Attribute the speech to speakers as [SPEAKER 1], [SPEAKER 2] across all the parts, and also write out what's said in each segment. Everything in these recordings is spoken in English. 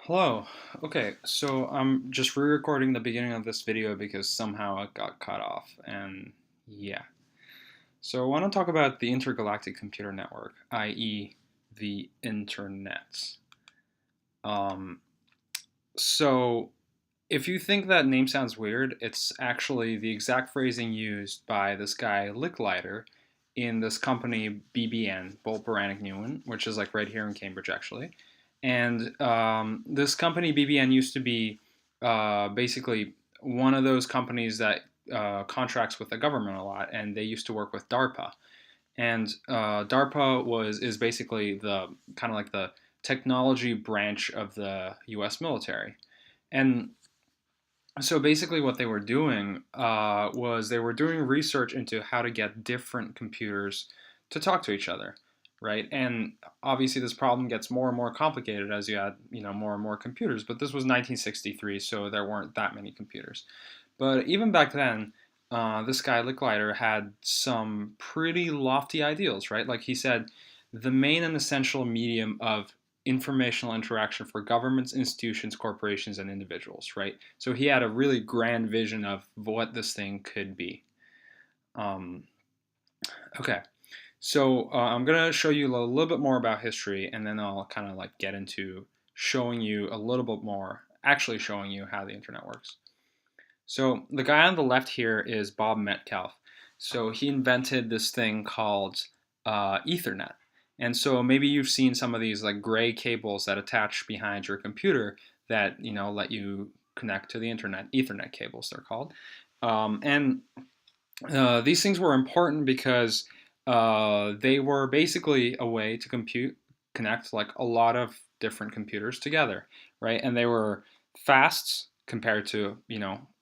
[SPEAKER 1] Hello. Okay, so I'm just re-recording the beginning of this video because somehow it got cut off, and yeah. So I want to talk about the intergalactic computer network, i.e., the internet. Um, so if you think that name sounds weird, it's actually the exact phrasing used by this guy Licklider in this company BBN, Bolt Beranek Newman, which is like right here in Cambridge actually. And this company BBN used to be basically one of those companies that contracts with the government a lot, and they used to work with DARPA. And DARPA is basically the kind of like the technology branch of the U.S. military. And so basically, what they were doing was they were doing research into how to get different computers to talk to each other, right? And obviously, this problem gets more and more complicated as you add, more and more computers. But this was 1963, so there weren't that many computers. But even back then, this guy Licklider had some pretty lofty ideals, right? Like he said, the main and essential medium of informational interaction for governments, institutions, corporations, and individuals, right? So he had a really grand vision of what this thing could be. Um, okay, so I'm gonna show you a little bit more about history, and then I'll kind of like get into showing you a little bit more, actually showing you how the internet works. So the guy on the left here is Bob Metcalfe. So he invented this thing called Ethernet. And so maybe you've seen some of these like gray cables that attach behind your computer that let you connect to the internet. Ethernet cables, they're called. And these things were important because they were basically a way to connect like a lot of different computers together, right? And they were fast compared to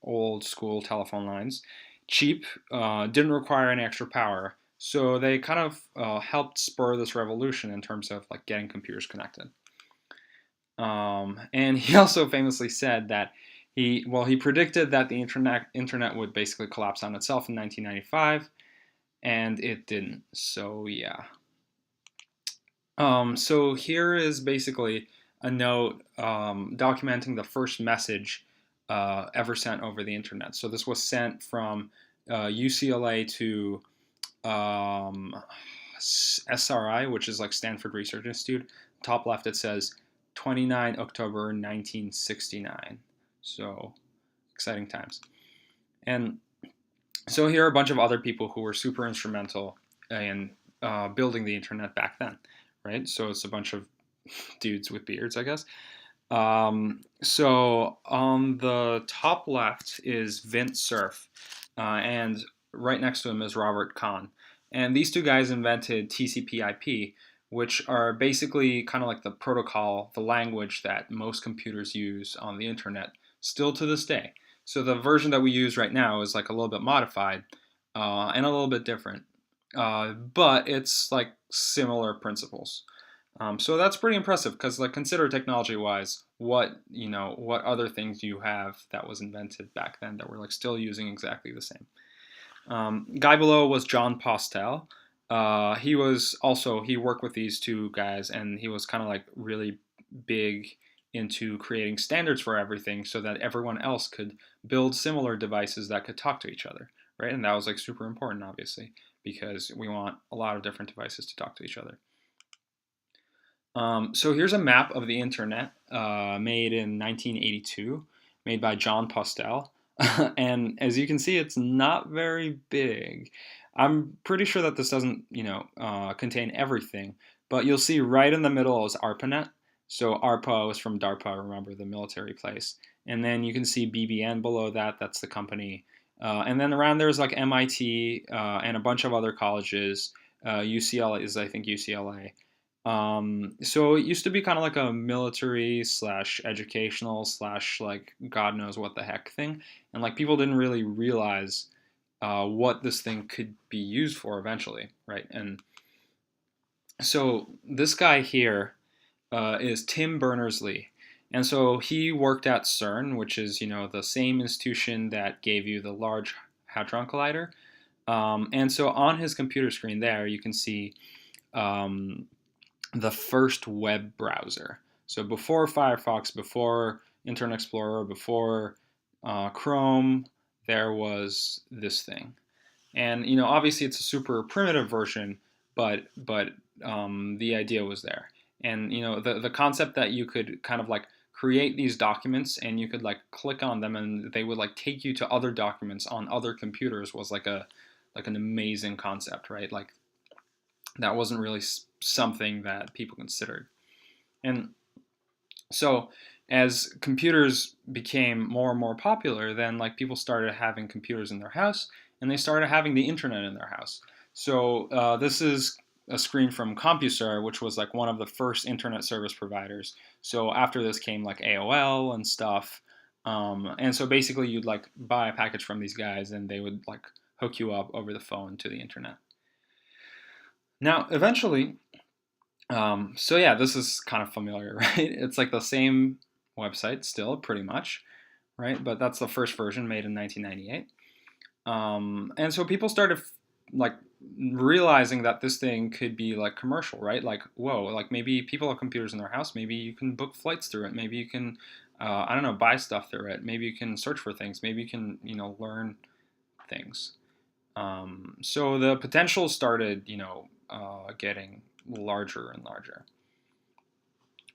[SPEAKER 1] old school telephone lines, cheap, didn't require any extra power. So they kind of helped spur this revolution in terms of like getting computers connected. And he also famously said that he predicted that the internet would basically collapse on itself in 1995, and it didn't. So yeah. So here is basically a note documenting the first message ever sent over the internet. So this was sent from UCLA to um, SRI, which is like Stanford Research Institute. Top left it says 29 October 1969. So exciting times. And so here are a bunch of other people who were super instrumental in building the internet back then, right? So it's a bunch of dudes with beards, I guess. So on the top left is Vint Cerf, and right next to him is Robert Kahn. And these two guys invented TCP/IP, which are basically kind of like the protocol, the language that most computers use on the internet still to this day. So the version that we use right now is like a little bit modified and a little bit different, but it's like similar principles. So that's pretty impressive because, like, consider technology-wise, what other things you have that was invented back then that we're like still using exactly the same. Guy below was John Postel. He worked with these two guys, and he was kind of like really big into creating standards for everything so that everyone else could build similar devices that could talk to each other, right? And that was like super important, obviously, because we want a lot of different devices to talk to each other. So here's a map of the internet made in 1982, made by John Postel. And as you can see, it's not very big. I'm pretty sure that this doesn't, contain everything, but you'll see right in the middle is ARPANET. So ARPA was from DARPA, remember, the military place. And then you can see BBN below that, that's the company. And then around there's like MIT and a bunch of other colleges. UCLA is, I think, UCLA. So it used to be kind of like a military slash educational slash like God knows what the heck thing, and like people didn't really realize what this thing could be used for eventually, right? And so this guy here is Tim Berners-Lee, and so he worked at CERN, which is the same institution that gave you the Large Hadron Collider, and so on his computer screen there you can see. The first web browser. So before Firefox, before Internet Explorer, before Chrome, there was this thing. And obviously it's a super primitive version, but the idea was there. And the concept that you could kind of like create these documents and you could like click on them and they would like take you to other documents on other computers was like an amazing concept, right? Like that wasn't really something that people considered. And so as computers became more and more popular, then like people started having computers in their house and they started having the internet in their house. So this is a screen from CompuServe, which was like one of the first internet service providers. So after this came like AOL and stuff. And so basically you'd like buy a package from these guys and they would like hook you up over the phone to the internet. Now, eventually, so yeah, this is kind of familiar, right? It's like the same website still, pretty much, right? But that's the first version made in 1998. And so people started like realizing that this thing could be like commercial, right? Like, whoa, like maybe people have computers in their house. Maybe you can book flights through it. Maybe you can, I don't know, buy stuff through it. Maybe you can search for things. Maybe you can, learn things. So the potential started, getting larger and larger.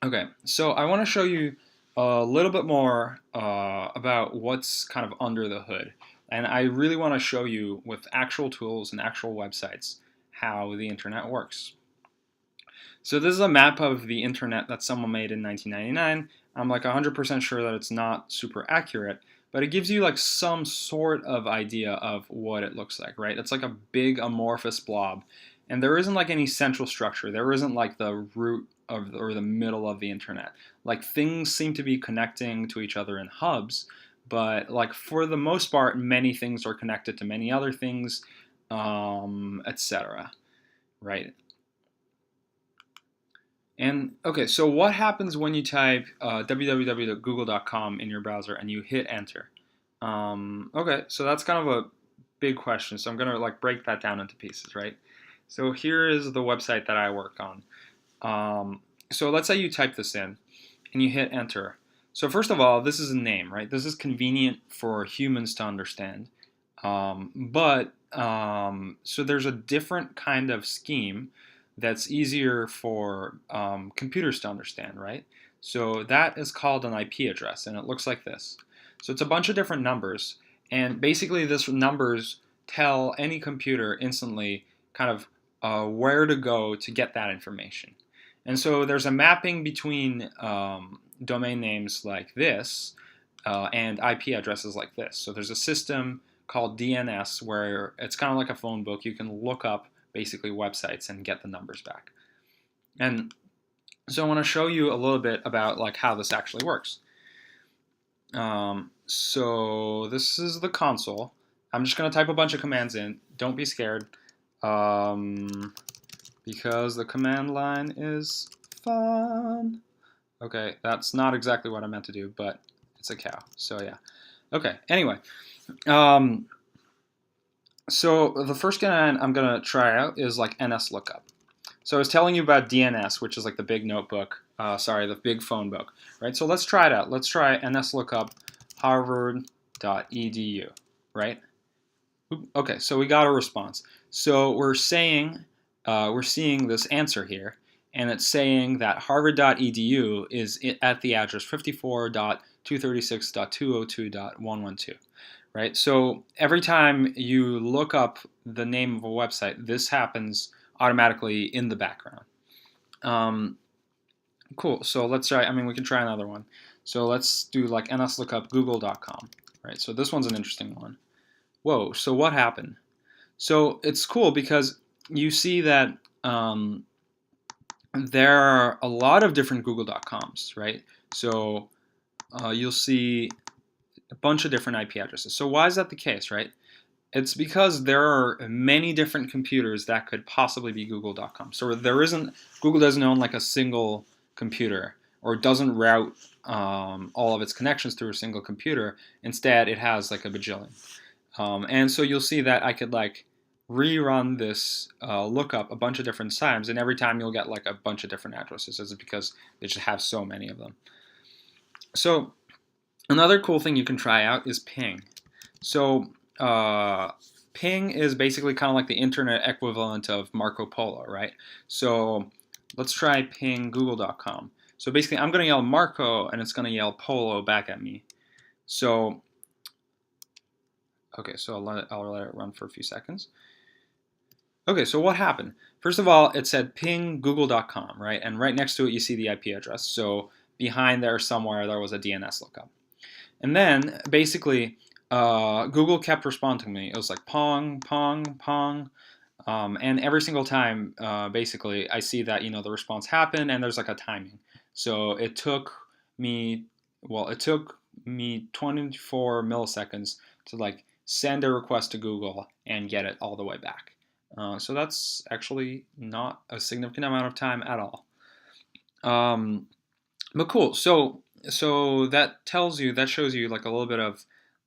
[SPEAKER 1] Okay, so I want to show you a little bit more about what's kind of under the hood. And I really want to show you with actual tools and actual websites how the internet works. So this is a map of the internet that someone made in 1999. I'm like 100% sure that it's not super accurate, but it gives you like some sort of idea of what it looks like, right? It's like a big amorphous blob. And there isn't like any central structure. There isn't like the root of or the middle of the internet. Like things seem to be connecting to each other in hubs, but like for the most part, many things are connected to many other things, etc. Right? And okay, so what happens when you type www.google.com in your browser and you hit enter? Okay, so that's kind of a big question. So I'm gonna like break that down into pieces, right? So here is the website that I work on. So let's say you type this in and you hit enter. So first of all, this is a name, right? This is convenient for humans to understand. So there's a different kind of scheme that's easier for computers to understand, right? So that is called an IP address, and it looks like this. So it's a bunch of different numbers, and basically this numbers tell any computer instantly kind of where to go to get that information. And so there's a mapping between domain names like this and IP addresses like this. So there's a system called DNS where it's kind of like a phone book. You can look up basically websites and get the numbers back. And so I want to show you a little bit about like how this actually works. So this is the console. I'm just going to type a bunch of commands in. Don't be scared. Because the command line is fun. Okay, that's not exactly what I meant to do, but it's a cow, so yeah. Okay, anyway. So the first command I'm going to try out is like NSLOOKUP. So I was telling you about DNS, which is like the big notebook, the big phone book, right? So let's try it out. Let's try NSLOOKUP harvard.edu, right? Okay, so we got a response. So we're seeing this answer here, and it's saying that harvard.edu is at the address 54.236.202.112, right? So every time you look up the name of a website, this happens automatically in the background. Cool, so let's try, we can try another one. So let's do like nslookup google.com, right? So this one's an interesting one. Whoa, so what happened? So it's cool because you see that there are a lot of different google.coms, right? So you'll see a bunch of different IP addresses. So why is that the case, right? It's because there are many different computers that could possibly be google.com. So Google doesn't own like a single computer or doesn't route all of its connections through a single computer. Instead, it has like a bajillion. And so you'll see that I could like rerun this lookup a bunch of different times, and every time you'll get like a bunch of different addresses. This is because they just have so many of them. So another cool thing you can try out is ping. So ping is basically kind of like the internet equivalent of Marco Polo, right? So let's try ping google.com. So basically I'm going to yell Marco and it's going to yell Polo back at me. So okay, so I'll let it run for a few seconds. Okay, so what happened? First of all, it said ping google.com, right? And right next to it you see the IP address. So behind there somewhere there was a DNS lookup. And then basically Google kept responding to me. It was like pong, pong, pong. And every single time, basically, I see that the response happened, and there's like a timing. So it took me 24 milliseconds to like send a request to Google and get it all the way back. So that's actually not a significant amount of time at all. But cool. So that shows you like a little bit of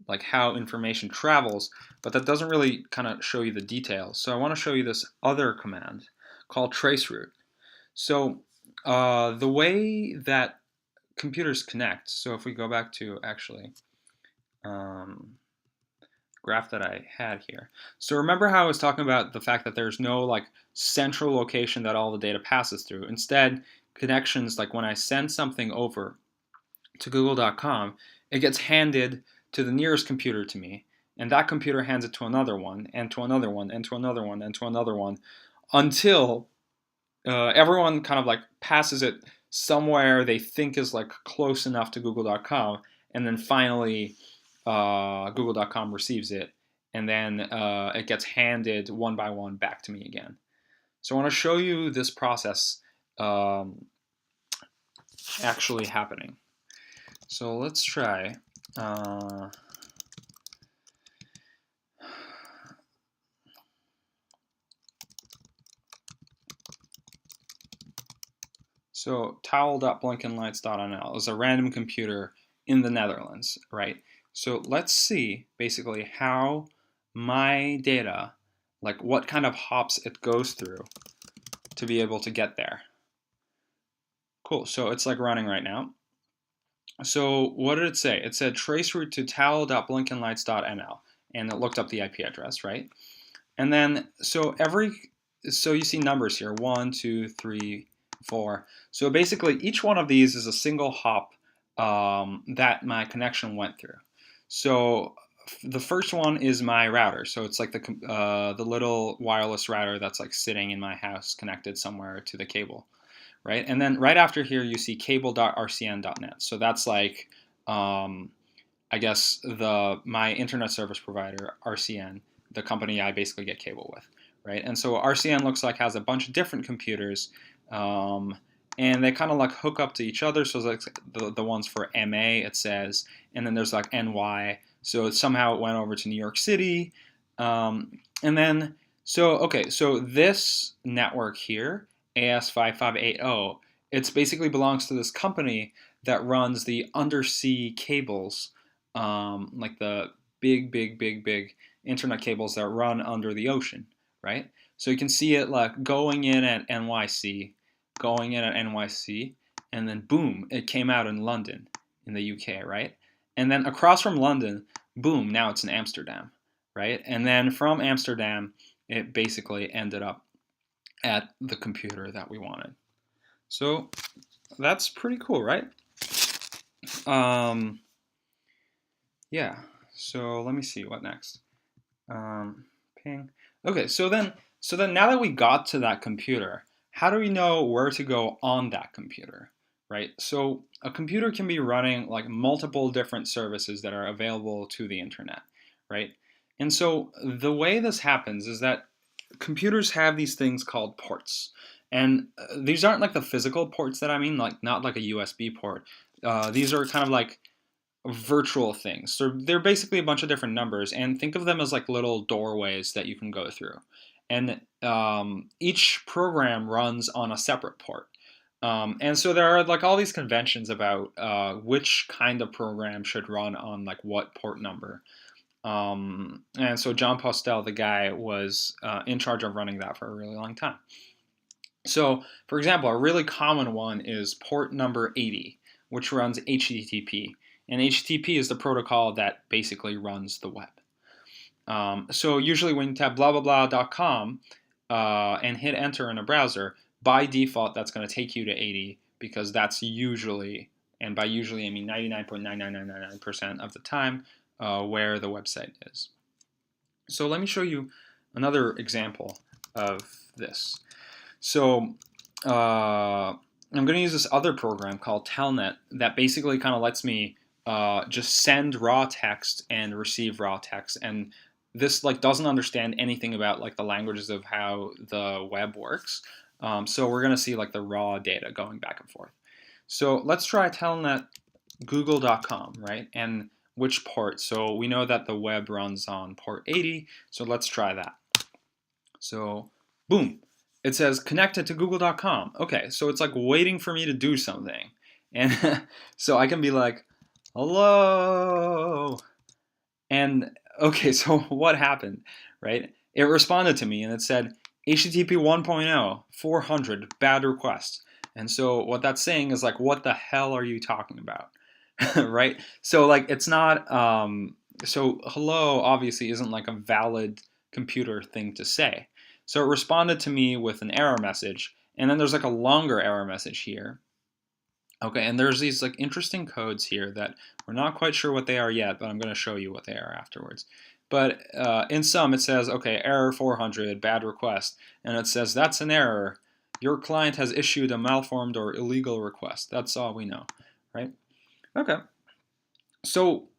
[SPEAKER 1] like how information travels, but that doesn't really kind of show you the details. So I want to show you this other command called traceroute. So the way that computers connect, so if we go back to actually graph that I had here. So remember how I was talking about the fact that there's no like central location that all the data passes through. Instead, connections, like when I send something over to google.com, it gets handed to the nearest computer to me, and that computer hands it to another one, and to another one, and to another one, and to another one, until everyone kind of like passes it somewhere they think is like close enough to google.com, and then finally google.com receives it, and then it gets handed one by one back to me again. So I want to show you this process actually happening. So let's try. So towel.blinkenlights.nl is a random computer in the Netherlands, right? So let's see basically how my data, like what kind of hops it goes through to be able to get there. Cool, so it's like running right now. So what did it say? It said traceroute to towel.blinkenlights.nl, and it looked up the IP address, right? And then so you see numbers here, 1, 2, 3, 4. So basically each one of these is a single hop that my connection went through. So the first one is my router. So it's like the little wireless router that's like sitting in my house connected somewhere to the cable, right? And then right after here you see cable.rcn.net. So that's like I guess my internet service provider, RCN, the company I basically get cable with, right? And so RCN looks like has a bunch of different computers, and they kind of like hook up to each other. So it's like the ones for MA, it says, and then there's like NY. So somehow it went over to New York City, and then so this network here, AS5580, it basically belongs to this company that runs the undersea cables, like the big internet cables that run under the ocean, right? So you can see it like going in at NYC, and then boom, it came out in London, in the UK, right? And then across from London, boom, now it's in Amsterdam, right? And then from Amsterdam, it basically ended up at the computer that we wanted. So that's pretty cool, right? Yeah, so let me see, what next? Ping. Okay, so then now that we got to that computer, how do we know where to go on that computer, right? So a computer can be running like multiple different services that are available to the internet, right? And so the way this happens is that computers have these things called ports. And these aren't like the physical ports that I mean, like not like a USB port. These are kind of like virtual things. So they're basically a bunch of different numbers, and think of them as like little doorways that you can go through. And each program runs on a separate port. And so there are like all these conventions about which kind of program should run on like what port number. And so John Postel, the guy, was in charge of running that for a really long time. So, for example, a really common one is port number 80, which runs HTTP. And HTTP is the protocol that basically runs the web. So usually when you type blah blah blah.com and hit enter in a browser, by default that's going to take you to 80 because that's usually, and by usually I mean 99.99999% of the time, where the website is. So let me show you another example of this. So I'm going to use this other program called Telnet that basically kind of lets me just send raw text and receive raw text, and this like doesn't understand anything about like the languages of how the web works. So we're going to see like the raw data going back and forth. So let's try Telnet google.com, right? And which port? So we know that the web runs on port 80, so let's try that. So boom, it says connected to google.com. Okay, so it's like waiting for me to do something. And so I can be like, hello. And okay, so what happened, right? It responded to me and it said, HTTP 1.0, 400, bad request. And so what that's saying is like, what the hell are you talking about? Right? So like, it's not, so hello obviously isn't like a valid computer thing to say. So it responded to me with an error message, and then there's like a longer error message here. Okay, and there's these like interesting codes here that we're not quite sure what they are yet, but I'm going to show you what they are afterwards. But in sum, it says, okay, error 400, bad request, and it says that's an error. Your client has issued a malformed or illegal request. That's all we know, right? Okay, so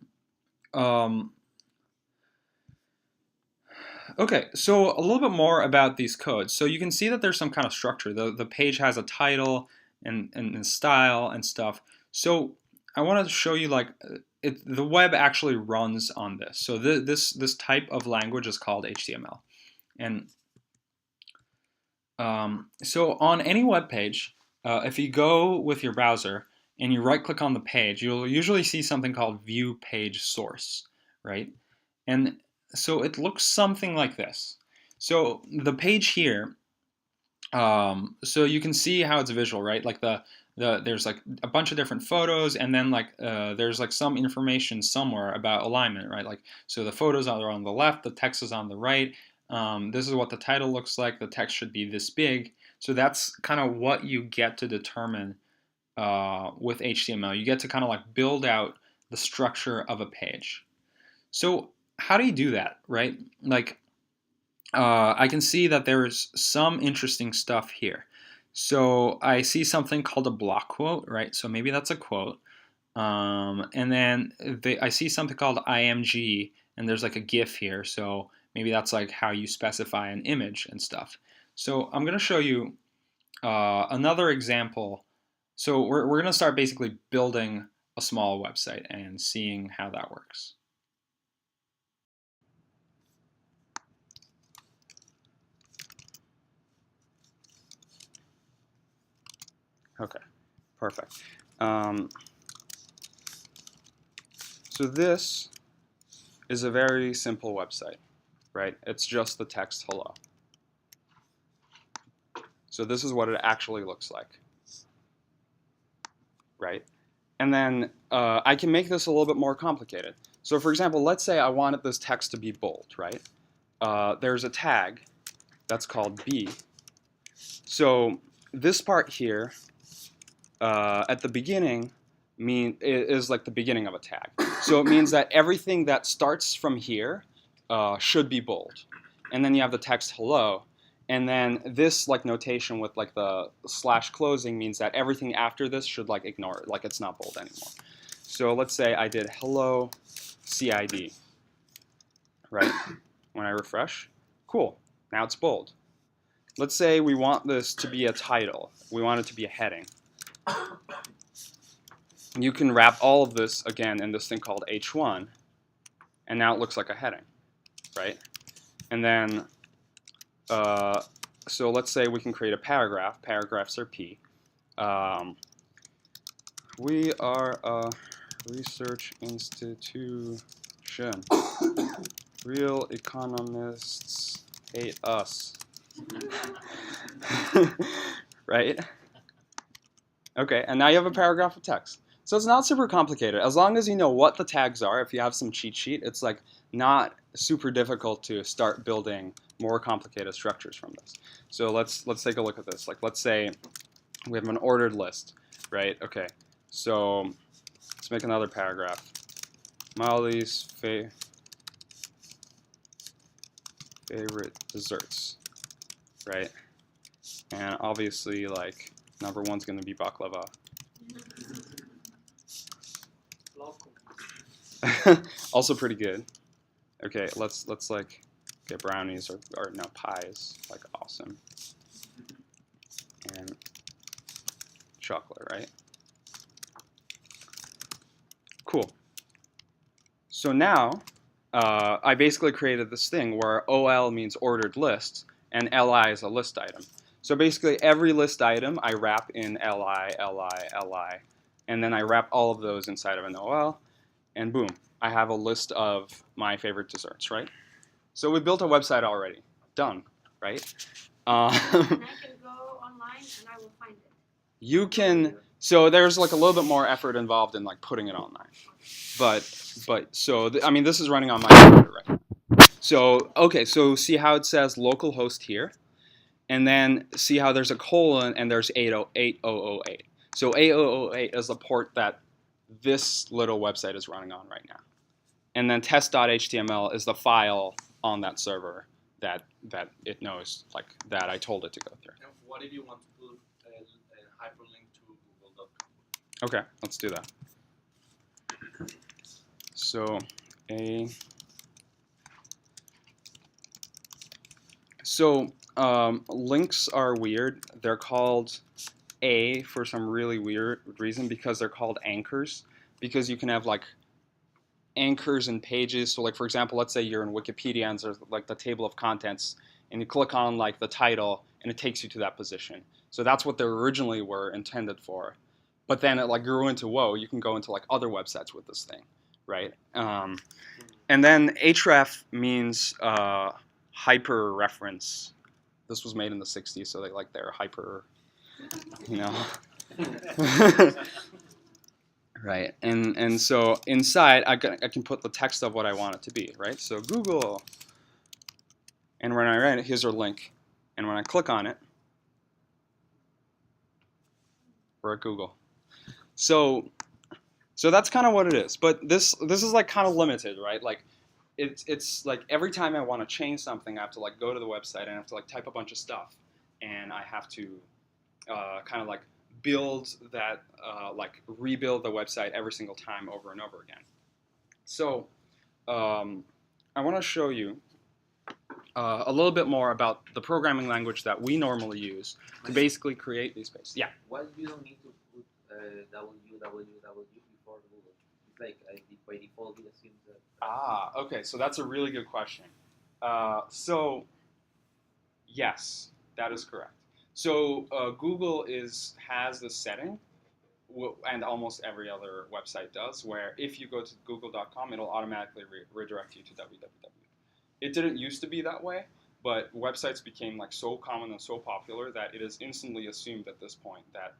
[SPEAKER 1] okay, so a little bit more about these codes. So you can see that there's some kind of structure. The page has a title and style and stuff. So I want to show you like the web actually runs on this. So this type of language is called HTML. And so on any web page, if you go with your browser and you right click on the page, you'll usually see something called view page source, right? And so it looks something like this. So the page here, so you can see how it's visual, right? Like there's like a bunch of different photos, and then like there's like some information somewhere about alignment, right? Like so the photos are on the left, the text is on the right. This is what the title looks like. The text should be this big. So that's kind of what you get to determine with HTML. You get to kind of like build out the structure of a page. So how do you do that, right? Like, I can see that there's some interesting stuff here. So I see something called a block quote, right? So maybe that's a quote. And then I see something called IMG, and there's like a GIF here. So maybe that's like how you specify an image and stuff. So I'm going to show you another example. So we're going to start basically building a small website and seeing how that works. Okay, perfect. So this is a very simple website, right? It's just the text hello. So this is what it actually looks like, right? And then I can make this a little bit more complicated. So for example, let's say I wanted this text to be bold, right? There's a tag that's called B. So this part here at the beginning is like the beginning of a tag. So it means that everything that starts from here should be bold. And then you have the text hello. And then this like notation with like the slash closing means that everything after this should like ignore it, like it's not bold anymore. So let's say I did hello CID, right? When I refresh, cool, now it's bold. Let's say we want this to be a title. We want it to be a heading. You can wrap all of this again in this thing called H1, and now it looks like a heading, right? And then, so let's say we can create a paragraph. Paragraphs are P. We are a research institution
[SPEAKER 2] question. Real economists hate us. Right? Okay, and now you have a paragraph of text. So it's not super complicated. As long as you know what the tags are, if you have some cheat sheet, it's like not super difficult to start building more complicated structures from this. So let's take a look at this. Like let's say we have an ordered list, right? Okay, so let's make another paragraph. Molly's favorite desserts, right? And obviously, like number one's going to be baklava. Also pretty good. Okay, let's like get brownies or no pies, like awesome. And chocolate, right? Cool. So now I basically created this thing where OL means ordered list and LI is a list item. So basically every list item I wrap in LI, LI, LI, and then I wrap all of those inside of an OL, and boom, I have a list of my favorite desserts, right? So we built a website already. Done, right?
[SPEAKER 3] And I can go online and I will find it.
[SPEAKER 2] You can, so there's like a little bit more effort involved in like putting it online. But so, I mean, this is running on my computer right now. So, okay, so see how it says localhost here? And then see how there's a colon and there's 8008. So 8008 is the port that this little website is running on right now. And then test.html is the file on that server that it knows, like that I told it to go through.
[SPEAKER 4] And what if you want to put a hyperlink to google.com?
[SPEAKER 2] Okay, let's do that. So links are weird. They're called A for some really weird reason because they're called anchors. Because you can have like anchors and pages. So like for example, let's say you're in Wikipedia and there's like the table of contents, and you click on like the title and it takes you to that position. So that's what they originally were intended for. But then it like grew into, whoa, you can go into like other websites with this thing, right? And then href means hyper reference. This was made in the 60s, so they're hyper, you know. Right, and so inside I can put the text of what I want it to be, right? So Google, and when I write it, here's our link, and when I click on it, we're at Google. So that's kind of what it is, but this is like kind of limited, right? Like it's like every time I want to change something, I have to like go to the website and I have to like type a bunch of stuff, and I have to kind of like build that, like rebuild the website every single time over and over again. So I want to show you a little bit more about the programming language that we normally use to basically create these pages. Yeah.
[SPEAKER 4] Why you don't need to put www before Google? It's like by default it assumes that.
[SPEAKER 2] Okay, so that's a really good question. So yes, that is correct. So Google has this setting, and almost every other website does, where if you go to google.com, it'll automatically redirect you to www. It didn't used to be that way, but websites became like so common and so popular that it is instantly assumed at this point that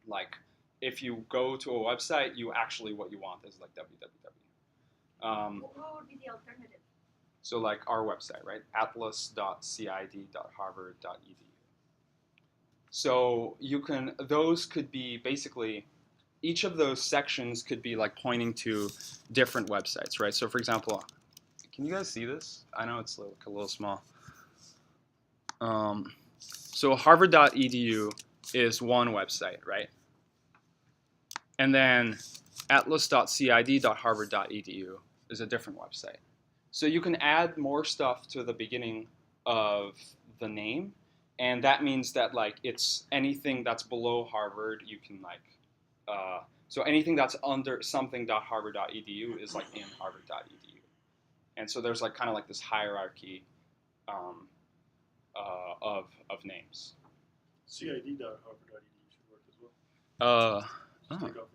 [SPEAKER 2] like if you go to a website, what you want is like www.
[SPEAKER 3] What would be the alternative?
[SPEAKER 2] So like our website, right? atlas.cid.harvard.edu. So those could be basically, each of those sections could be like pointing to different websites, right? So for example, can you guys see this? I know it's like a little small. So harvard.edu is one website, right? And then atlas.cid.harvard.edu is a different website. So you can add more stuff to the beginning of the name, and that means that like it's anything that's below Harvard, you can like, so anything that's under something.harvard.edu is like in harvard.edu. And so there's like kind of like this hierarchy of names.
[SPEAKER 5] CID.harvard.edu should work as well. Take off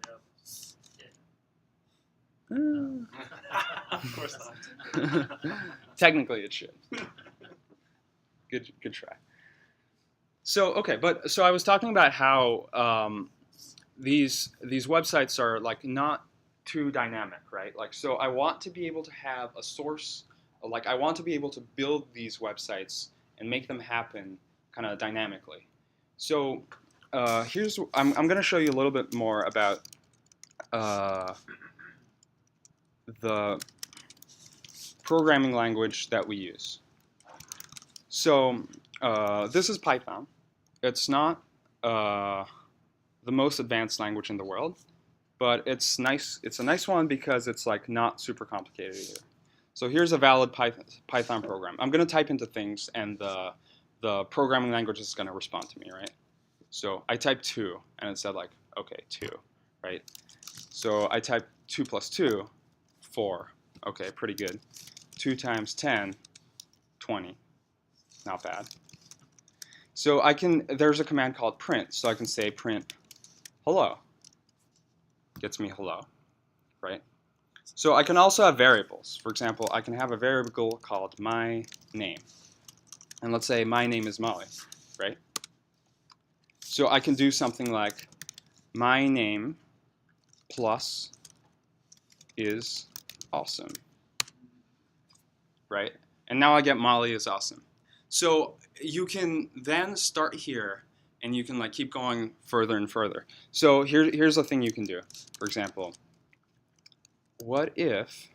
[SPEAKER 5] the Of course not.
[SPEAKER 2] Technically, it should. Good try. So so I was talking about how these websites are like not too dynamic, right? Like, so I want to be able to have a source, like I want to be able to build these websites and make them happen kind of dynamically. So I'm going to show you a little bit more about the programming language that we use. So this is Python. It's not the most advanced language in the world, but it's nice. It's a nice one because it's like not super complicated either. So here's a valid Python program. I'm going to type into things, and the programming language is going to respond to me, right? So I typed 2, and it said like, okay, 2, right? So I typed 2 plus 2, 4. Okay, pretty good. 2 times 10, 20. Not bad. So there's a command called print. So I can say print hello. Gets me hello, right? So I can also have variables. For example, I can have a variable called my name. And let's say my name is Molly, right? So I can do something like my name plus is awesome, right? And now I get Molly is awesome. So you can then start here, and you can like keep going further and further. So here's a thing you can do. For example, what if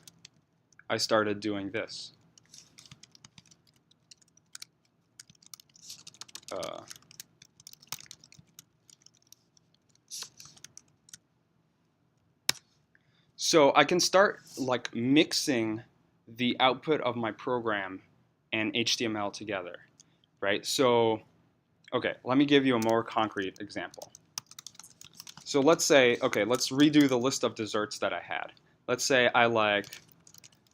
[SPEAKER 2] I started doing this? So I can start like mixing the output of my program and HTML together, right? So, okay, let me give you a more concrete example. So let's say, okay, let's redo the list of desserts that I had. Let's say I like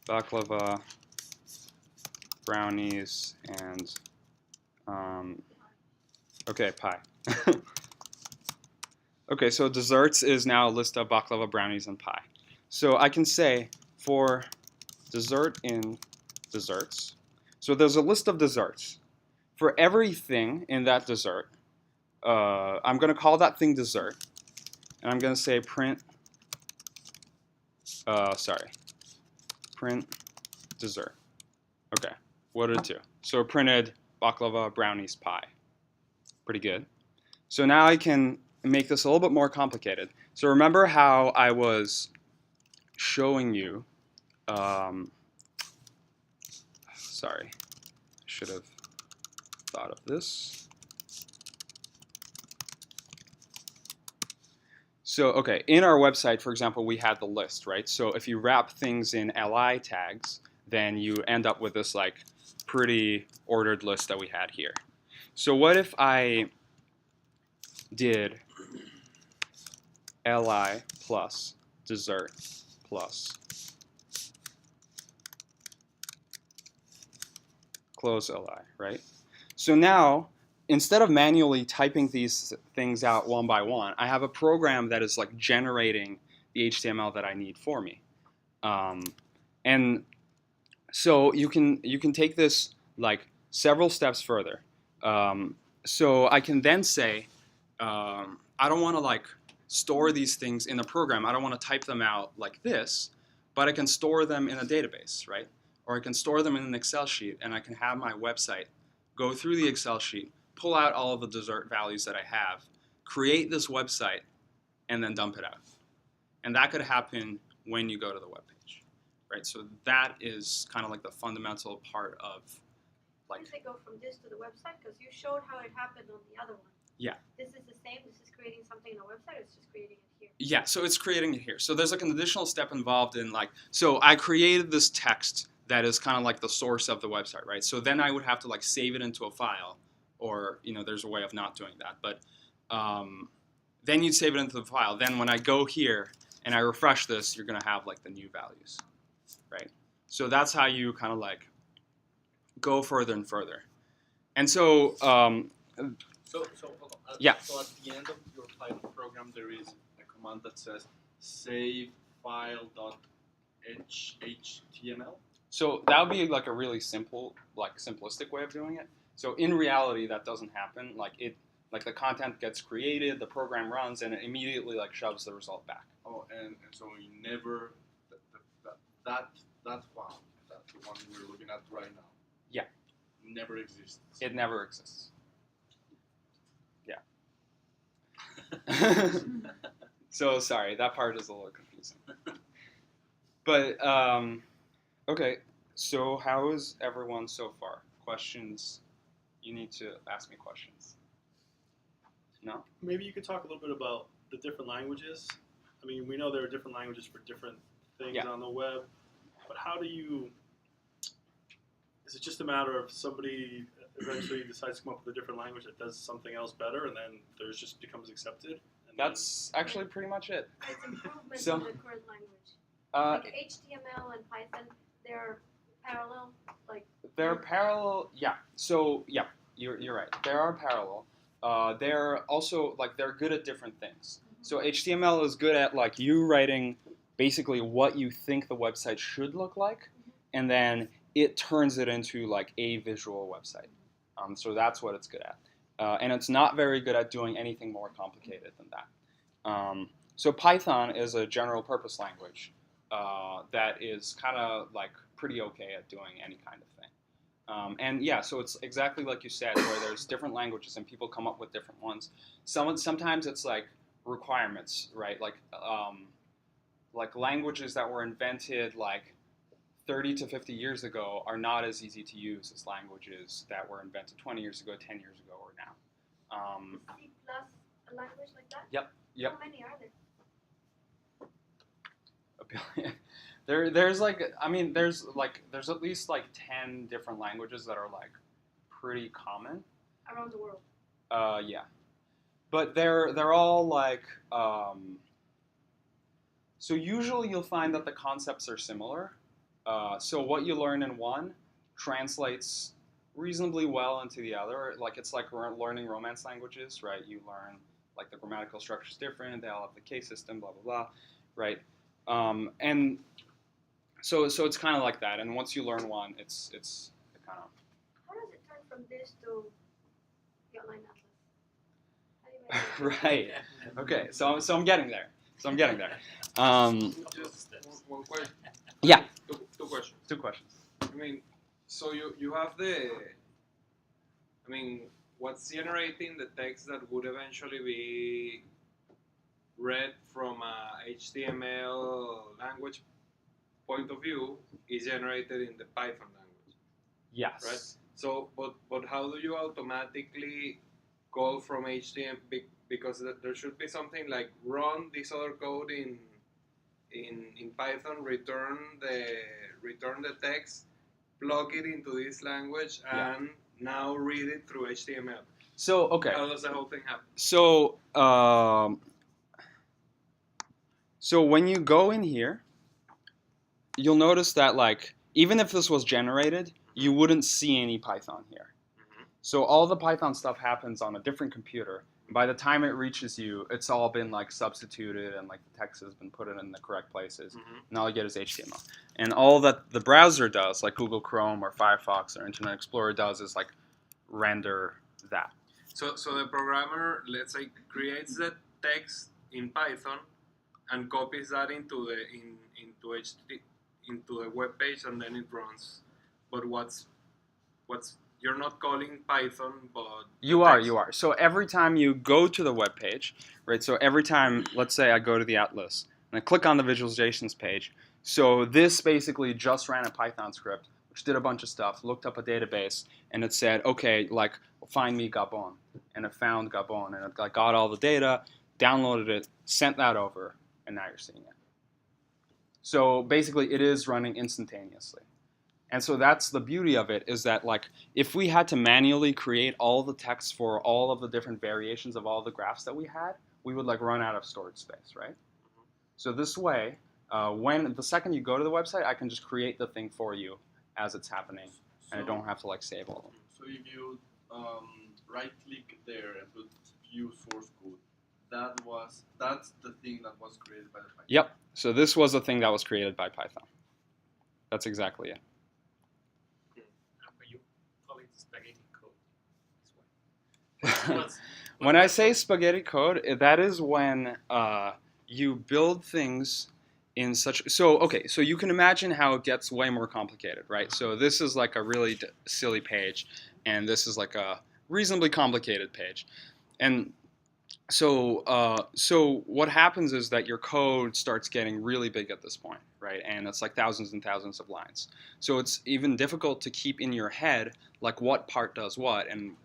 [SPEAKER 2] baklava, brownies, and, okay, pie. Okay, so desserts is now a list of baklava, brownies, and pie. So I can say for dessert in desserts, so there's a list of desserts. For everything in that dessert, I'm going to call that thing dessert, and I'm going to say print, print dessert. Okay, what did it do? So it printed baklava, brownies, pie. Pretty good. So now I can make this a little bit more complicated. So remember how I was showing you, sorry, I should have thought of this. So, okay, in our website, for example, we had the list, right? So if you wrap things in li tags, then you end up with this like pretty ordered list that we had here. So what if I did li plus dessert plus close li, right? So now, instead of manually typing these things out one by one, I have a program that is like generating the HTML that I need for me. And so you can take this like several steps further. So I can then say, I don't want to like store these things in a program. I don't want to type them out like this, but I can store them in a database, right? Or I can store them in an Excel sheet, and I can have my website go through the Excel sheet, pull out all of the dessert values that I have, create this website, and then dump it out. And that could happen when you go to the web page, right? So that is kind of like the fundamental part of like.
[SPEAKER 3] How does it go from this to the website? Because you showed how it happened on the other one.
[SPEAKER 1] Yeah.
[SPEAKER 3] This is the same. This is creating something on a website. Or it's just creating it here.
[SPEAKER 1] Yeah, so it's creating it here. So there's like an additional step involved in like, so I created this text that is kind of like the source of the website, right? So then I would have to like save it into a file, or there's a way of not doing that. But then you'd save it into the file. Then when I go here and I refresh this, you're gonna have like the new values, right? So that's how you kind of like go further and further. And so
[SPEAKER 5] So
[SPEAKER 1] yeah.
[SPEAKER 5] So at the end of your Python program, there is a command that says save file dot HTML?
[SPEAKER 2] So that would be like a really simple, like simplistic way of doing it. So in reality, that doesn't happen. Like the content gets created, the program runs, and it immediately like shoves the result back.
[SPEAKER 5] Oh, and so you never that file, that's the one we're looking at right now.
[SPEAKER 2] Yeah.
[SPEAKER 5] Never exists.
[SPEAKER 2] It never exists. Yeah. So sorry, that part is a little confusing. But okay, so how is everyone so far? Questions? You need to ask me questions. No?
[SPEAKER 6] Maybe you could talk a little bit about the different languages. I mean, we know there are different languages for different things
[SPEAKER 2] Yeah.
[SPEAKER 6] on the web, but how do you, is it just a matter of somebody eventually decides to come up with a different language that does something else better and then theirs just becomes accepted? And
[SPEAKER 2] That's actually pretty much it.
[SPEAKER 3] It's improvement
[SPEAKER 2] So-
[SPEAKER 3] in the current language.
[SPEAKER 2] Uh,
[SPEAKER 3] Like HTML and Python, they're parallel. Like
[SPEAKER 2] They're parallel, yeah. So yeah, you're right. They are parallel. They're also like they're good at different things. So HTML is good at like you writing basically what you think the website should look like, and then it turns it into like a visual website. So that's what it's good at, and it's not very good at doing anything more complicated than that. So Python is a general purpose language that is kind of like pretty okay at doing any kind of thing. And yeah, so it's exactly like you said, where there's different languages and people come up with different ones. Sometimes it's like requirements, right? Like languages that were invented like 30 to 50 years ago are not as easy to use as languages that were invented 20 years ago, 10 years ago, or now.
[SPEAKER 3] C plus a language like that?
[SPEAKER 2] Yep.
[SPEAKER 3] How many are there?
[SPEAKER 2] A billion. There's like, I mean, there's at least like 10 different languages that are like pretty common.
[SPEAKER 3] Around the world.
[SPEAKER 2] Yeah, but they're all like, so usually you'll find that the concepts are similar. So what you learn in one translates reasonably well into the other. Like it's like learning Romance languages, right? You learn like the grammatical structure is different. They all have the case system, blah blah blah, right? And so it's kind of like that. And once you learn one, it's kind of
[SPEAKER 3] How does it turn from this to the online atlas? How do you make it?
[SPEAKER 2] right. Okay, so I'm getting there.
[SPEAKER 7] Just one question.
[SPEAKER 2] Yeah.
[SPEAKER 7] Two questions.
[SPEAKER 2] Two questions.
[SPEAKER 7] I mean, so you have what's generating the text that would eventually be read from a HTML language point of view is generated in the Python language,
[SPEAKER 2] Yes.
[SPEAKER 7] right? So, but how do you automatically go from HTML, because there should be something like run this other code in Python, return the text, plug it into this language, and now read it through HTML.
[SPEAKER 2] So okay.
[SPEAKER 7] How does the whole thing happen?
[SPEAKER 2] So when you go in here, you'll notice that like even if this was generated, you wouldn't see any Python here. So all the Python stuff happens on a different computer. By the time it reaches you, it's all been like substituted and like the text has been put in the correct places. And all you get is HTML. And all that the browser does, like Google Chrome or Firefox or Internet Explorer does, is like render that.
[SPEAKER 7] So the programmer, let's say, creates the text in Python and copies that into the web page, and then it runs. But what's you're not calling Python, but
[SPEAKER 2] You
[SPEAKER 7] text.
[SPEAKER 2] are. So every time you go to the web page, right? So every time, let's say I go to the Atlas and I click on the visualizations page. So this basically just ran a Python script, which did a bunch of stuff, looked up a database, and it said, okay, like find me Gabon, and it found Gabon, and it like got all the data, downloaded it, sent that over, and now you're seeing it. So basically, it is running instantaneously. And so that's the beauty of it, is that like if we had to manually create all the text for all of the different variations of all the graphs that we had, we would like run out of storage space, right? So this way, when the second you go to the website, I can just create the thing for you as it's happening, and I don't have to like save all of them.
[SPEAKER 5] So if you right-click there and put view source code, that's the thing that was created by the Python.
[SPEAKER 2] Yep. So this was a thing that was created by Python. That's exactly it.
[SPEAKER 8] When you call it spaghetti code,
[SPEAKER 2] When I say spaghetti code, that is when you build things in such. So you can imagine how it gets way more complicated, right? So this is like a really silly page, and this is like a reasonably complicated page, and so what happens is that your code starts getting really big at this point, right? And it's like thousands and thousands of lines. So it's even difficult to keep in your head like what part does what, and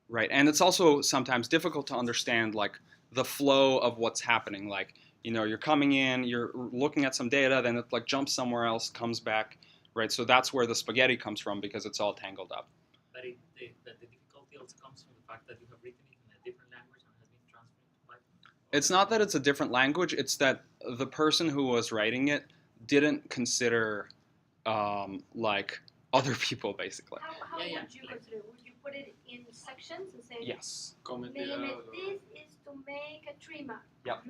[SPEAKER 2] right. And it's also sometimes difficult to understand like the flow of what's happening. Like, you're coming in, you're looking at some data, then it like jumps somewhere else, comes back, right? So that's where the spaghetti comes from, because it's all tangled up.
[SPEAKER 8] But the difficulty also comes from the fact that you have written it in a different language and has been transferred to Python.
[SPEAKER 2] It's not that it's a different language, it's that the person who was writing it didn't consider like other people, basically.
[SPEAKER 3] How
[SPEAKER 8] Yeah,
[SPEAKER 3] would you consider? Would you put it in sections and say,
[SPEAKER 2] Yes.
[SPEAKER 3] this is to make a tree map.
[SPEAKER 2] Yep.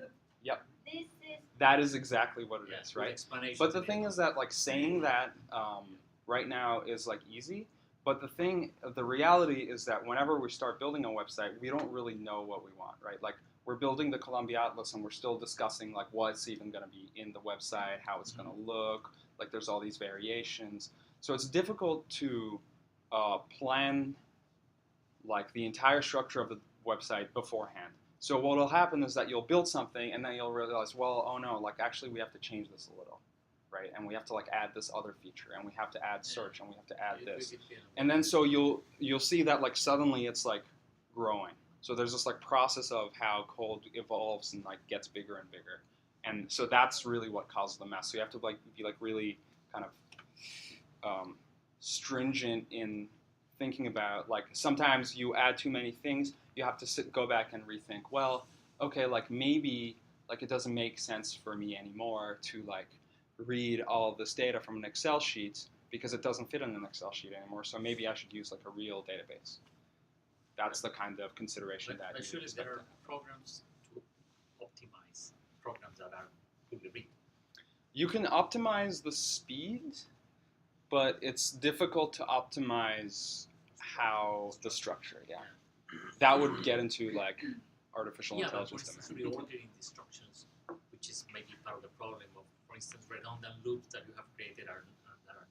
[SPEAKER 3] This is
[SPEAKER 2] That is exactly what it
[SPEAKER 8] Yeah,
[SPEAKER 2] is,
[SPEAKER 8] with
[SPEAKER 2] right?
[SPEAKER 8] explanations
[SPEAKER 2] But the
[SPEAKER 8] in
[SPEAKER 2] thing
[SPEAKER 8] it.
[SPEAKER 2] is that like saying that right now is like easy, but the reality is that whenever we start building a website, we don't really know what we want, right? Like we're building the Columbia Atlas and we're still discussing like what's even going to be in the website, how it's going to look, like there's all these variations. So it's difficult to plan like the entire structure of the website beforehand. So what will happen is that you'll build something and then you'll realize, well, oh no, like actually we have to change this a little, right? And we have to like add this other feature, and we have to add search, and we have to add this. And then so you'll see that like suddenly it's like growing. So there's this like process of how code evolves and like gets bigger and bigger. And so that's really what causes the mess. So you have to like be like really kind of stringent in thinking about, like sometimes you add too many things, you have to go back and rethink, well, okay, like maybe like it doesn't make sense for me anymore to like read all of this data from an Excel sheet because it doesn't fit in an Excel sheet anymore, so maybe I should use like a real database. That's the kind of consideration that you
[SPEAKER 8] surely
[SPEAKER 2] expect.
[SPEAKER 8] there are programs to optimize programs that are fully written.
[SPEAKER 2] You can optimize the speed, but it's difficult to optimize how the structure, That would get into like artificial
[SPEAKER 8] But
[SPEAKER 2] intelligence
[SPEAKER 8] for instance,
[SPEAKER 2] domain.
[SPEAKER 8] reordering instructions, which is maybe part of the problem of, for instance, redundant loops that you have created that are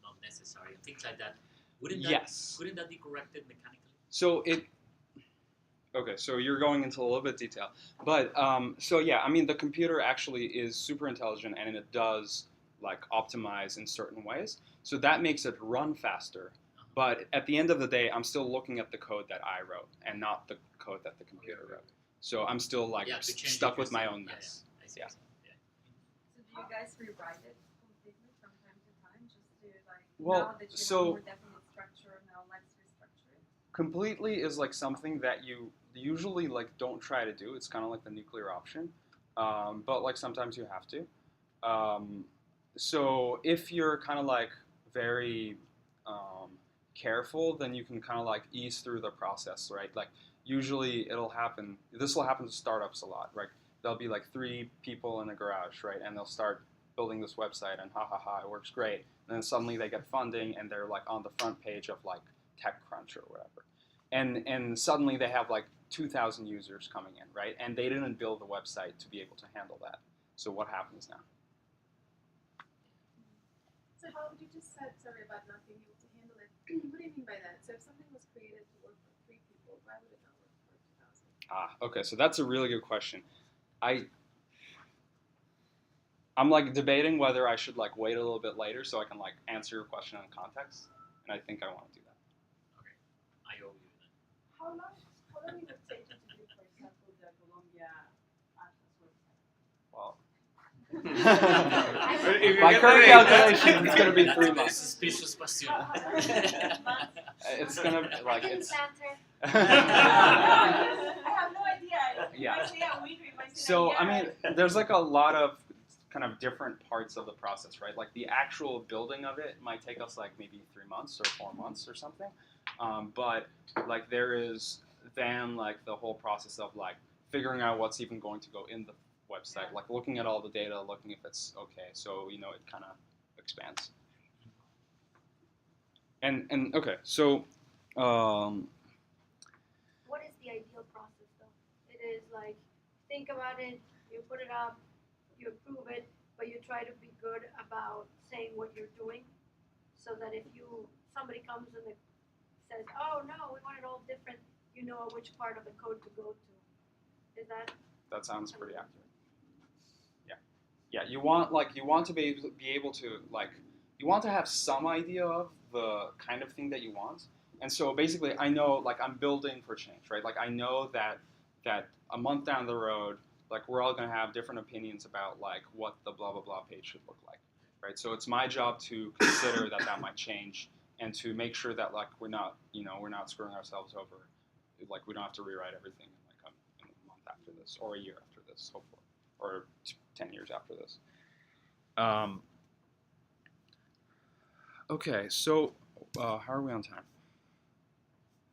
[SPEAKER 8] not necessary and things like that. Wouldn't that be corrected mechanically?
[SPEAKER 2] So so you're going into a little bit of detail, but I mean the computer actually is super intelligent and it does like optimize in certain ways. So that makes it run faster. But at the end of the day, I'm still looking at the code that I wrote and not the code that the computer wrote. So I'm still like stuck with my own mess.
[SPEAKER 8] Yeah.
[SPEAKER 3] So do you guys rewrite it completely from time to time, just to like
[SPEAKER 2] Well,
[SPEAKER 3] now that you
[SPEAKER 2] so-
[SPEAKER 3] have more definite structure, now let's restructure it?
[SPEAKER 2] Completely is like something that you usually like don't try to do. It's kind of like the nuclear option, but like sometimes you have to. So if you're kind of like very careful, then you can kind of like ease through the process, right? Like usually it'll happen. This will happen to startups a lot, right? There'll be like 3 people in a garage, right? And they'll start building this website, and it works great. And then suddenly they get funding, and they're like on the front page of like TechCrunch or whatever. And suddenly they have like 2,000 users coming in, right? And they didn't build the website to be able to handle that. So what happens now?
[SPEAKER 9] So how you just said, sorry, about not being able to handle it. What do you mean by that? So if something was created to work for 3 people, why would it not work for 2,000?
[SPEAKER 2] Okay, so that's a really good question. I'm like debating whether I should like wait a little bit later so I can like answer your question in context, and I think I want to do that.
[SPEAKER 8] Okay, I owe you that.
[SPEAKER 9] How long would it take you to do, for example, the Columbia Atlas website?
[SPEAKER 2] Well,
[SPEAKER 7] If you
[SPEAKER 2] by
[SPEAKER 7] get
[SPEAKER 2] current
[SPEAKER 7] the-
[SPEAKER 2] calculation, it's gonna be 3 months.
[SPEAKER 8] Suspicious question.
[SPEAKER 2] It's gonna like it's.
[SPEAKER 3] Planter.
[SPEAKER 9] I have no idea. You
[SPEAKER 2] Yeah.
[SPEAKER 9] might say a week, you might say
[SPEAKER 2] So
[SPEAKER 9] a
[SPEAKER 2] I
[SPEAKER 9] year.
[SPEAKER 2] mean, there's like a lot of kind of different parts of the process, right? Like the actual building of it might take us like maybe 3 months or 4 months or something. But like there is then like the whole process of like figuring out what's even going to go in the website,
[SPEAKER 3] Yeah.
[SPEAKER 2] like looking at all the data, looking if it's okay. So it kind of expands. And okay, so
[SPEAKER 3] What is the ideal process though? It is like, think about it, you put it up, you approve it, but you try to be good about saying what you're doing, so that if somebody comes and it says, oh no, we want it all different, you know which part of the code to go to. Is that?
[SPEAKER 2] that sounds pretty accurate. Yeah, you want to be able to you want to have some idea of the kind of thing that you want. And so basically, I know I'm building for change, right? Like I know that a month down the road, we're all going to have different opinions about what the blah blah blah page should look like, right? So it's my job to consider that might change and to make sure that we're not screwing ourselves over. We don't have to rewrite everything in a month after this or a year after this, hopefully, or 10 years after this. Okay, so how are we on time?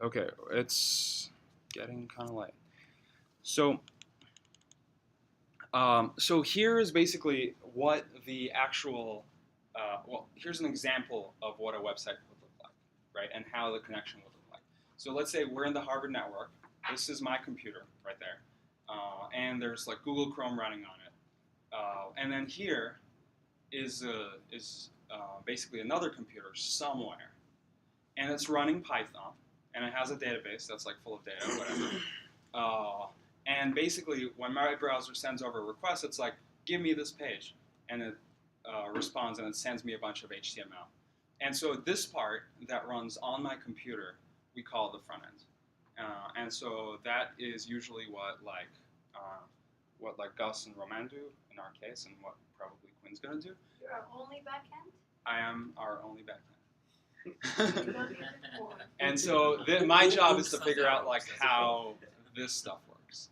[SPEAKER 2] Okay, it's getting kind of late. So, so here is basically what the actual, here's an example of what a website would look like, right? And how the connection would look like. So let's say we're in the Harvard network. This is my computer right there. And there's Google Chrome running on it. And then here is basically another computer somewhere. And it's running Python. And it has a database that's full of data, whatever. And basically, when my browser sends over a request, it's give me this page. And it responds and it sends me a bunch of HTML. And so this part that runs on my computer, we call the front end. And so that is usually what Gus and Roman do in our case, and what probably Quinn's going to do.
[SPEAKER 3] You're our only backend?
[SPEAKER 2] I am our only backend.
[SPEAKER 3] You don't need more.
[SPEAKER 2] And so my job is to figure out how this stuff works.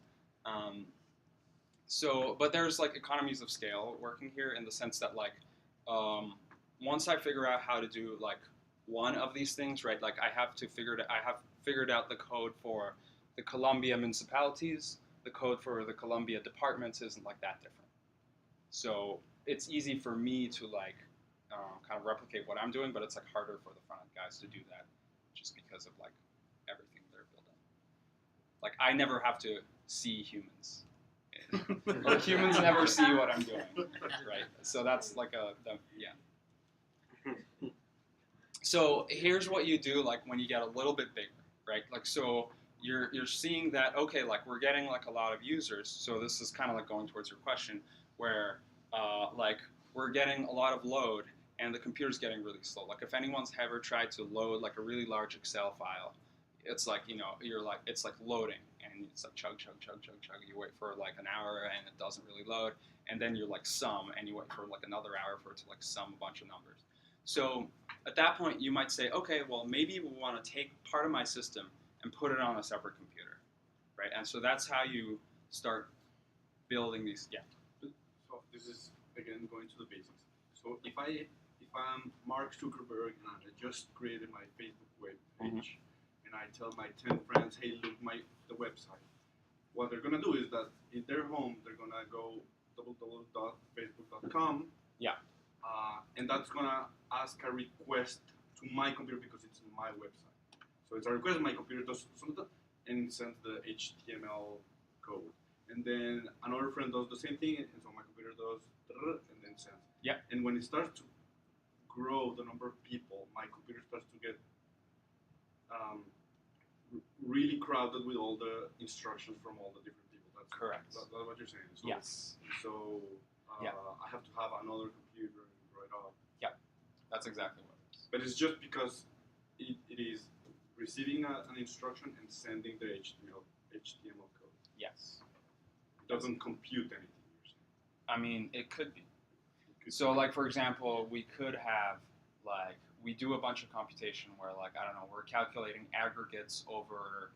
[SPEAKER 2] But there's economies of scale working here in the sense that once I figure out how to do one of these things, right? I have figured out the code for the Columbia municipalities. The code for the Columbia departments isn't that different. So it's easy for me to kind of replicate what I'm doing, but it's harder for the front end guys to do that, just because of everything they're building. I never have to see humans. Humans never see what I'm doing, right? So that's yeah. So here's what you do when you get a little bit bigger, right? So you're seeing that, okay, we're getting a lot of users. So this is kind of going towards your question, where we're getting a lot of load and the computer's getting really slow. If anyone's ever tried to load a really large Excel file, it's it's loading, and it's chug chug chug chug chug. You wait for an hour and it doesn't really load, and then you're sum, and you wait for another hour for it to sum a bunch of numbers. So at that point you might say, okay, well maybe we want to take part of my system and put it on a separate computer, right? And so that's how you start building these. Yeah.
[SPEAKER 5] So this is again going to the basics. So if I'm Mark Zuckerberg and I just created my Facebook web page, and I tell my 10 friends, hey, look the website. What they're gonna do is that in their home they're gonna go www.facebook.com.
[SPEAKER 2] Yeah.
[SPEAKER 5] And that's gonna ask a request to my computer because it's my website. So it's a request, my computer does something, and sends the HTML code. And then another friend does the same thing, and so my computer does, and then sends.
[SPEAKER 2] Yeah.
[SPEAKER 5] And when it starts to grow the number of people, my computer starts to get really crowded with all the instructions from all the different people. That's
[SPEAKER 2] correct.
[SPEAKER 5] That's what you're saying. So,
[SPEAKER 2] yes.
[SPEAKER 5] So I have to have another computer and write off.
[SPEAKER 2] Yeah, that's exactly what it is.
[SPEAKER 5] But it's just because it is receiving an instruction and sending the HTML code.
[SPEAKER 2] Yes.
[SPEAKER 5] It doesn't compute anything, you're saying.
[SPEAKER 2] I mean, it could be. So, for example, we could have, we do a bunch of computation where, I don't know, we're calculating aggregates over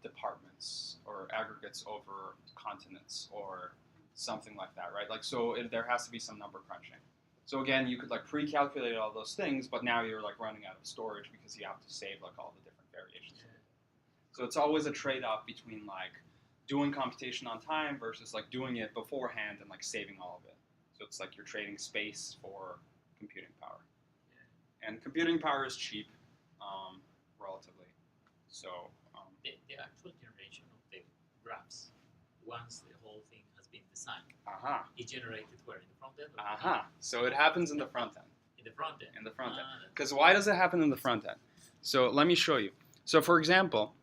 [SPEAKER 2] departments, or aggregates over continents, or something like that, right? So there has to be some number crunching. So again, you could pre-calculate all those things, but now you're running out of storage because you have to save all the different variations. So it's always a trade-off between doing computation on time versus like doing it beforehand and like saving all of it. So it's like you're trading space for computing power. And computing power is cheap, relatively. So
[SPEAKER 8] the actual generation of the graphs, once the whole thing has been designed, it generated where, in the front end?
[SPEAKER 2] So it happens in the front end.
[SPEAKER 8] In the front end.
[SPEAKER 2] In the front end. Because why does it happen in the front end? So let me show you. So for example,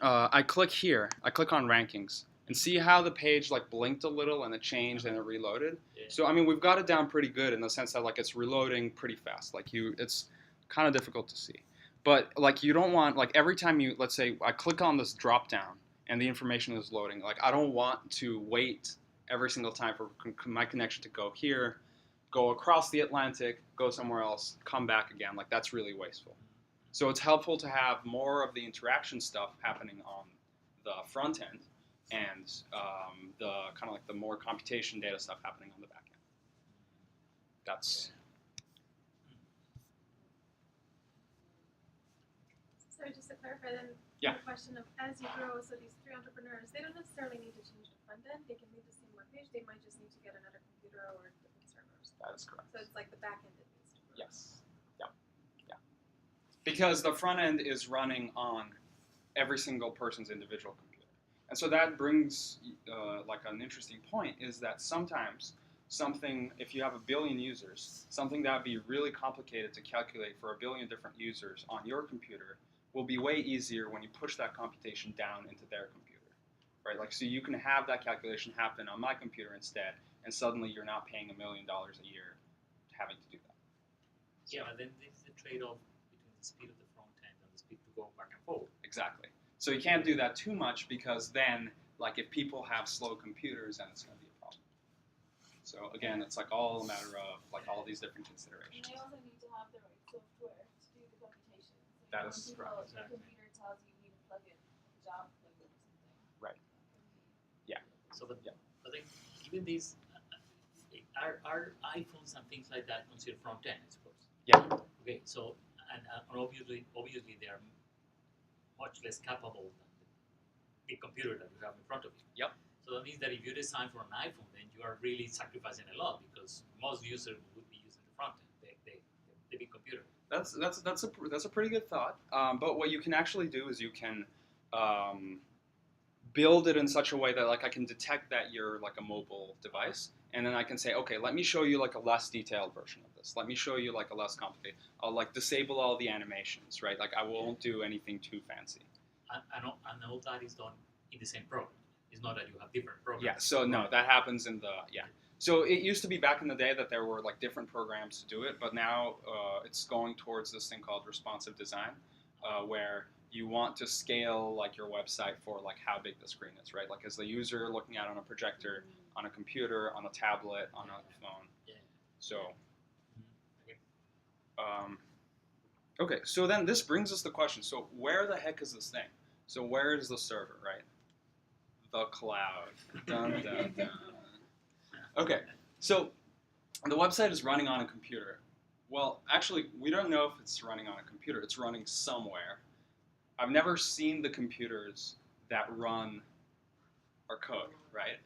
[SPEAKER 2] I click here. I click on rankings. And see how the page like blinked a little and it changed and it reloaded?
[SPEAKER 8] Yeah.
[SPEAKER 2] So I mean, we've got it down pretty good in the sense that like it's reloading pretty fast. Like it's kind of difficult to see. But like you don't want, like every time you, let's say I click on this drop down and the information is loading, like I don't want to wait every single time for my connection to go here, go across the Atlantic, go somewhere else, come back again. Like that's really wasteful. So it's helpful to have more of the interaction stuff happening on the front end and the kind of like the more computation data stuff happening on the back end. That's...
[SPEAKER 9] So just to clarify then,
[SPEAKER 2] Yeah.
[SPEAKER 9] the question of as you grow, so these 3 entrepreneurs, they don't necessarily need to change the front end. They can leave the same web page. They might just need to get another computer or different servers.
[SPEAKER 2] That is correct.
[SPEAKER 9] So it's like the back end that needs to grow.
[SPEAKER 2] Yes. Yeah. Yeah. Because the front end is running on every single person's individual computer. And so that brings like an interesting point is that sometimes something, if you have 1 billion users, something that would be really complicated to calculate for 1 billion different users on your computer will be way easier when you push that computation down into their computer, right? Like, so you can have that calculation happen on my computer instead, and suddenly you're not paying $1 million a year having to do that. So,
[SPEAKER 8] yeah, but then there's the trade-off between the speed of the front end and the speed to go back and forth.
[SPEAKER 2] Exactly. So you can't do that too much because then, like, if people have slow computers, then it's going to be a problem. So again, it's like all a matter of like all these different considerations.
[SPEAKER 10] And they also need to have the right software to do the computation. So
[SPEAKER 2] That
[SPEAKER 10] when
[SPEAKER 2] is
[SPEAKER 10] people,
[SPEAKER 2] correct.
[SPEAKER 10] the computer tells you need a plugin, like a Java plugin or something.
[SPEAKER 2] Right. Yeah.
[SPEAKER 8] So, but then even these are iPhones and things like that considered front end, I suppose.
[SPEAKER 2] Yeah.
[SPEAKER 8] Okay. So and obviously they are much less capable than the big computer that you have in front of you.
[SPEAKER 2] Yep.
[SPEAKER 8] So that means that if you design for an iPhone, then you are really sacrificing a lot because most users would be using the front end, the big computer.
[SPEAKER 2] That's a pretty good thought. But what you can actually do is you can build it in such a way that like I can detect that you're like a mobile device, and then I can say, okay, let me show you like a less detailed version of this. Let me show you like a less complicated. I'll like disable all the animations, right? Like I won't do anything too fancy.
[SPEAKER 8] And all that is done in the same program. It's not that you have different programs.
[SPEAKER 2] Yeah. So no, that happens in the So it used to be back in the day that there were like different programs to do it, but now it's going towards this thing called responsive design, where you want to scale like your website for like how big the screen is, right? Like as the user looking at it on a projector, on a computer, on a tablet, on a phone.
[SPEAKER 8] Yeah.
[SPEAKER 2] So.
[SPEAKER 8] Okay.
[SPEAKER 2] Okay. So then this brings us the question. So where the heck is this thing? So where is the server, right? The cloud. Dun, dun, dun. Okay, so the website is running on a computer. Well, actually, we don't know if it's running on a computer. It's running somewhere. I've never seen the computers that run our code, right?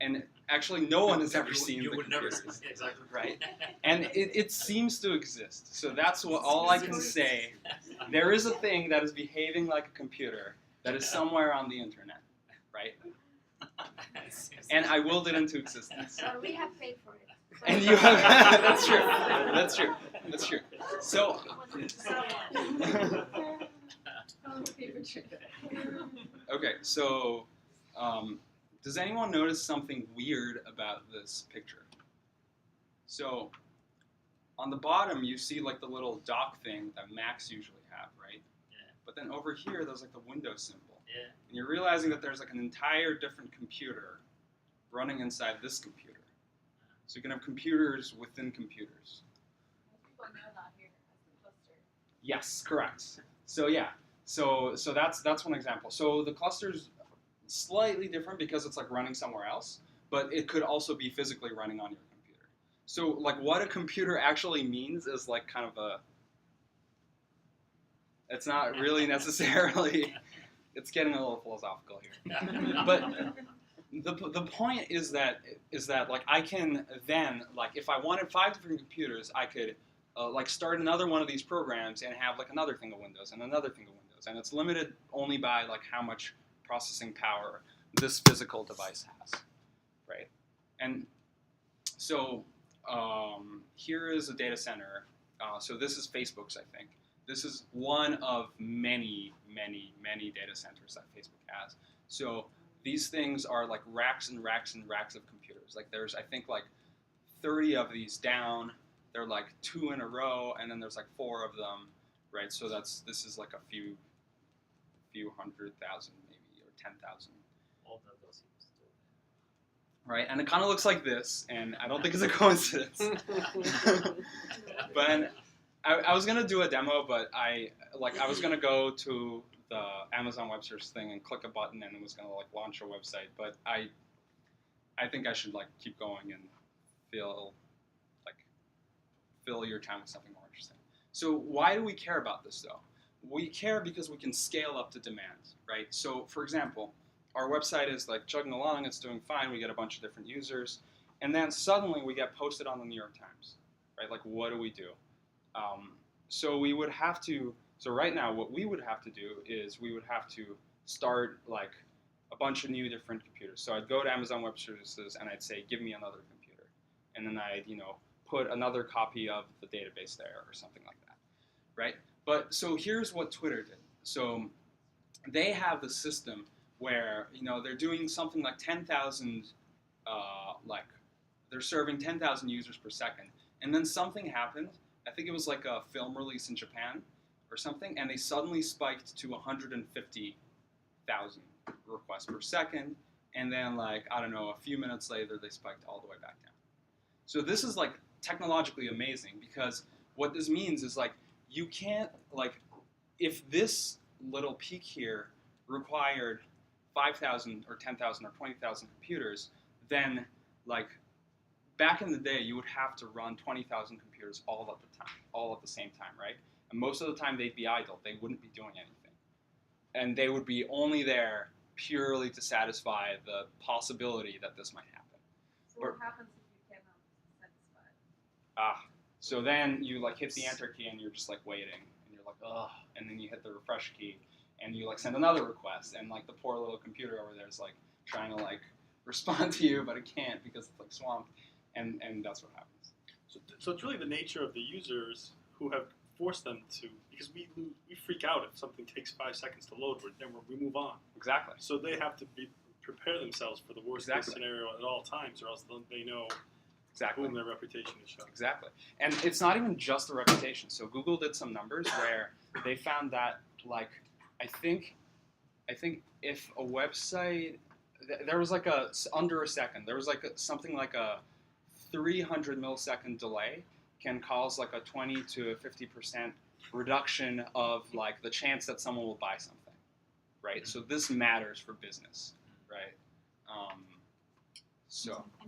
[SPEAKER 2] And actually, no one has ever seen the computers.
[SPEAKER 8] Never see, exactly.
[SPEAKER 2] Right? And it seems to exist. So that's all I can say. There is a thing that is behaving like a computer that is somewhere on the internet, right? And I willed it into existence.
[SPEAKER 3] We have paid for it.
[SPEAKER 2] And you have, that's true. That's true. That's true. So, okay, so does anyone notice something weird about this picture? So, on the bottom, you see like the little dock thing that Macs usually have, right?
[SPEAKER 8] Yeah.
[SPEAKER 2] But then over here, there's like the Windows symbol.
[SPEAKER 8] Yeah.
[SPEAKER 2] And you're realizing that there's like an entire different computer running inside this computer. So you can have computers within computers.
[SPEAKER 10] People know that here as the cluster.
[SPEAKER 2] Yes, correct. So yeah, so that's one example. So the cluster's slightly different because it's like running somewhere else, but it could also be physically running on your computer. So like what a computer actually means is like kind of it's not really necessarily it's getting a little philosophical here. But the point is that like I can then, like, if I wanted 5 different computers, I could like start another one of these programs and have like another thing of Windows and another thing of Windows, and it's limited only by like how much processing power this physical device has, right? And so here is a data center. So this is Facebook's, I think. This is one of many, many, many data centers that Facebook has. So these things are like racks and racks and racks of computers. Like there's, I think, like 30 of these down. They're like 2 in a row, and then there's like 4 of them, right? So this is like a few 100,000 maybe, or 10,000.
[SPEAKER 8] All of those seems to.
[SPEAKER 2] Right, and it kind of looks like this, and I don't think it's a coincidence. But I was gonna do a demo, but I was gonna go to the Amazon Web Search thing and click a button, and it was gonna like launch a website. But I think I should like keep going and fill your time with something more interesting. So why do we care about this though? We care because we can scale up to demand, right? So for example, our website is like chugging along, it's doing fine, we get a bunch of different users, and then suddenly we get posted on the New York Times, right? Like what do we do? So we would have to, so right now what we would have to do is we would have to start like a bunch of new different computers. So I'd go to Amazon Web Services and I'd say, give me another computer. And then I'd, put another copy of the database there or something like that, right? But so here's what Twitter did. So they have the system where, they're doing something like 10,000, they're serving 10,000 users per second. And then something happened. I think it was like a film release in Japan or something, and they suddenly spiked to 150,000 requests per second. And then a few minutes later, they spiked all the way back down. So this is like technologically amazing, because what this means is like you can't, like, if this little peak here required 5,000 or 10,000 or 20,000 computers, then like back in the day you would have to run 20,000 computers all at the same time, right? And most of the time they'd be idle, they wouldn't be doing anything, and they would be only there purely to satisfy the possibility that this might happen.
[SPEAKER 10] So what happens if you cannot satisfy?
[SPEAKER 2] So then you like hit the enter key and you're just like waiting, and you're like, ugh, and then you hit the refresh key and you like send another request, and like the poor little computer over there is like trying to like respond to you, but it can't because it's like swamped, and that's what happens.
[SPEAKER 6] So it's really the nature of the users who have forced them to, because we freak out if something takes 5 seconds to load, then we move on.
[SPEAKER 2] Exactly.
[SPEAKER 6] So they have to prepare themselves for the worst case scenario at all times, or else they know boom, their reputation is shot.
[SPEAKER 2] Exactly. And it's not even just the reputation. So Google did some numbers where they found that like I think if a website, there was like under a second, there was like something like a 300 millisecond delay can cause like a 20 to 50% reduction of like the chance that someone will buy something, right? So this matters for business, right?
[SPEAKER 10] And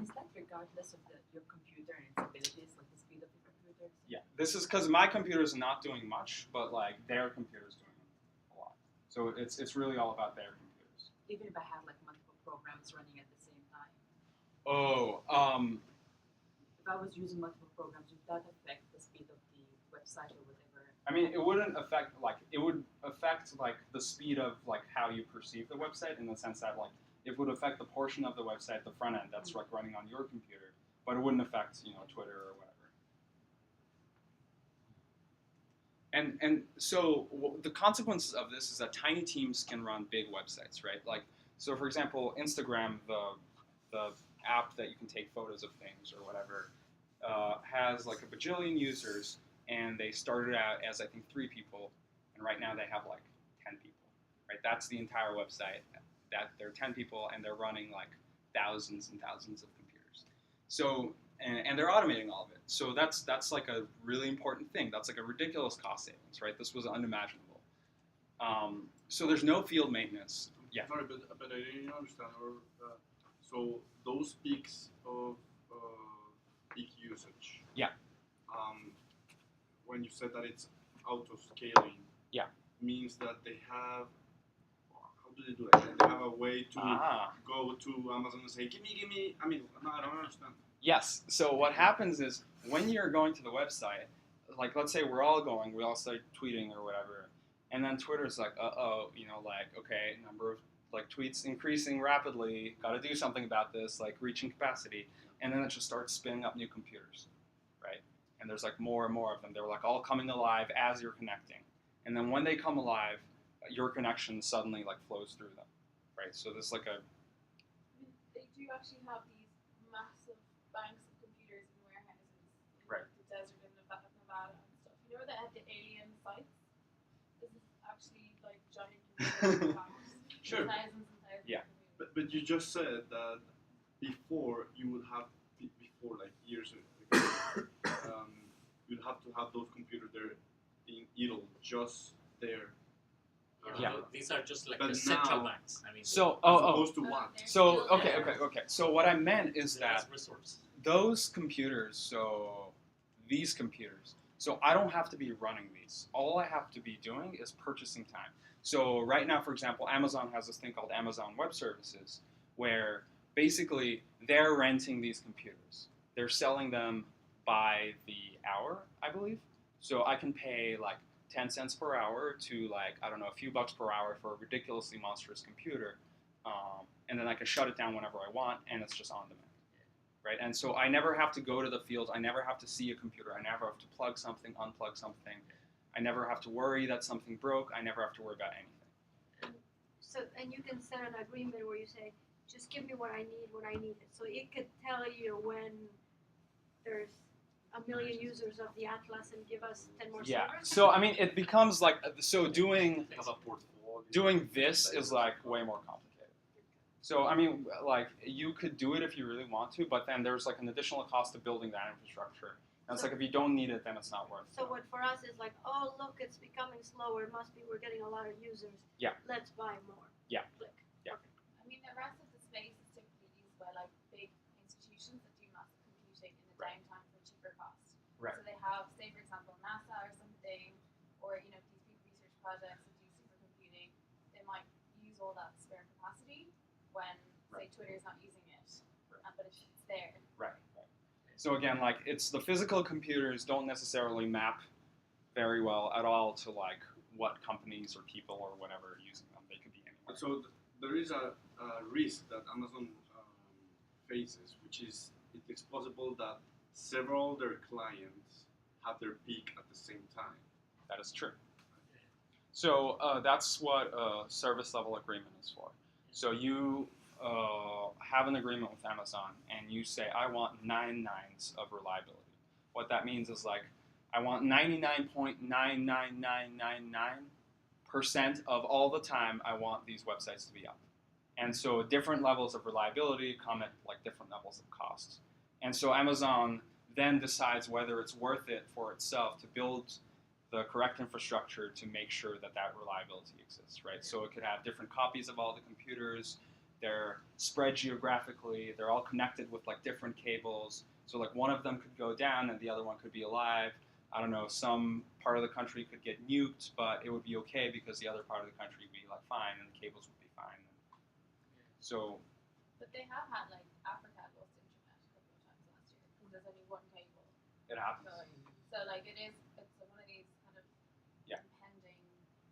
[SPEAKER 10] is that regardless of your computer and its abilities, like the speed of the computer?
[SPEAKER 2] Yeah, this is because my computer is not doing much, but like their computer is doing a lot. So it's really all about their computers.
[SPEAKER 10] Even if I have like multiple programs running at the same time? If I was using multiple programs, would that affect the speed of the website or whatever?
[SPEAKER 2] I mean, it wouldn't affect, like, it would affect, like, the speed of, like, how you perceive the website, in the sense that, like, it would affect the portion of the website, the front end, that's, like, running on your computer, but it wouldn't affect, Twitter or whatever. And so the consequences of this is that tiny teams can run big websites, right? Like, so for example, Instagram, the app that you can take photos of things or whatever, has like a bajillion users, and they started out as I think 3 people, and right now they have like 10 people, right? That's the entire website. That they're 10 people, and they're running like thousands and thousands of computers. So and they're automating all of it. So that's like a really important thing. That's like a ridiculous cost savings, right? This was unimaginable. So there's no field maintenance. Yeah.
[SPEAKER 5] Sorry, but I didn't understand. So those peaks of peak usage.
[SPEAKER 2] Yeah.
[SPEAKER 5] When you said that it's auto-scaling.
[SPEAKER 2] Yeah.
[SPEAKER 5] Means that they have. do they do it? And they have a way to go to Amazon and say, give me. I mean, no, I don't understand.
[SPEAKER 2] Yes. So what happens is when you're going to the website, like let's say we're all going, we all start tweeting or whatever, and then Twitter's like, like okay, number of like tweets increasing rapidly, got to do something about this, like reaching capacity, and then it just starts spinning up new computers, right? And there's like more and more of them. They're like all coming alive as you're connecting, and then when they come alive, your connection suddenly like flows through them, right? So there's like a
[SPEAKER 9] They do actually have these massive banks of computers in warehouses in
[SPEAKER 2] Right.
[SPEAKER 9] the desert in Nevada and stuff. You know where they have the alien sites? This is actually like giant computer farms.
[SPEAKER 5] Sure.
[SPEAKER 9] Thousands and thousands
[SPEAKER 2] Yeah.
[SPEAKER 9] of computers.
[SPEAKER 5] But you just said that before you would have, before like years ago, you'd have to have those computers there being idle, just there.
[SPEAKER 2] Yeah.
[SPEAKER 8] These are just like
[SPEAKER 5] But
[SPEAKER 8] the central
[SPEAKER 5] now-
[SPEAKER 8] banks. I mean,
[SPEAKER 2] so
[SPEAKER 5] As opposed to what?
[SPEAKER 9] They're
[SPEAKER 2] So
[SPEAKER 9] still
[SPEAKER 2] okay. So what I meant is
[SPEAKER 8] the
[SPEAKER 2] that
[SPEAKER 8] last resource.
[SPEAKER 2] those computers, so these computers, so I don't have to be running these. All I have to be doing is purchasing time. So right now, for example, Amazon has this thing called Amazon Web Services, where basically they're renting these computers. They're selling them by the hour, I believe. So I can pay like 10 cents per hour to like, I don't know, a few bucks per hour for a ridiculously monstrous computer. And then I can shut it down whenever I want, and it's just on demand. Right? And so I never have to go to the field. I never have to see a computer. I never have to plug something, unplug something. I never have to worry that something broke. I never have to worry about anything.
[SPEAKER 3] So, and you can set an agreement where you say, just give me what I need when I need it. So it could tell you when there's a million users of the Atlas and give us 10 more
[SPEAKER 2] Yeah.
[SPEAKER 3] servers.
[SPEAKER 2] So I mean, it becomes like so doing
[SPEAKER 7] Have a portfolio.
[SPEAKER 2] this is like way more complicated. So I mean, like you could do it if you really want to, but then there's like an additional cost of building that infrastructure. And it's like if you don't need it, then it's not worth it.
[SPEAKER 3] So what for us is like, oh look, it's becoming slower. It must be we're getting a lot of users.
[SPEAKER 2] Yeah.
[SPEAKER 3] Let's buy more.
[SPEAKER 2] Yeah.
[SPEAKER 3] Click.
[SPEAKER 2] Yeah.
[SPEAKER 3] Okay.
[SPEAKER 9] I mean, the rest of the space is typically used by like big institutions that do massive computing in the
[SPEAKER 2] Right.
[SPEAKER 9] downtime for cheaper cost.
[SPEAKER 2] Right.
[SPEAKER 9] So they have, say for example, NASA or something, or these big research projects that do supercomputing. They might use all that spare capacity when, say, Twitter is not using it, but it's there.
[SPEAKER 2] Right. So again, like it's the physical computers don't necessarily map very well at all to like what companies or people or whatever are using them. They could be anywhere.
[SPEAKER 5] So there is a risk that Amazon faces, which is it's possible that several of their clients have their peak at the same time.
[SPEAKER 2] That is true. So that's what a service level agreement is for. So you have an agreement with Amazon and you say, I want 9 nines of reliability. What that means is like, I want 99.99999% of all the time I want these websites to be up. And so different levels of reliability come at like different levels of cost. And so Amazon then decides whether it's worth it for itself to build the correct infrastructure to make sure that that reliability exists, right? So it could have different copies of all the computers. They're spread geographically. They're all connected with like different cables. So like one of them could go down and the other one could be alive. I don't know, some part of the country could get nuked, but it would be okay because the other part of the country would be like fine and the cables would be fine. So,
[SPEAKER 9] But they have had like Africa lost internet a couple of times last year because there's only one cable.
[SPEAKER 2] it happens.
[SPEAKER 9] So like it's one of these kind of
[SPEAKER 2] Yeah.
[SPEAKER 9] impending.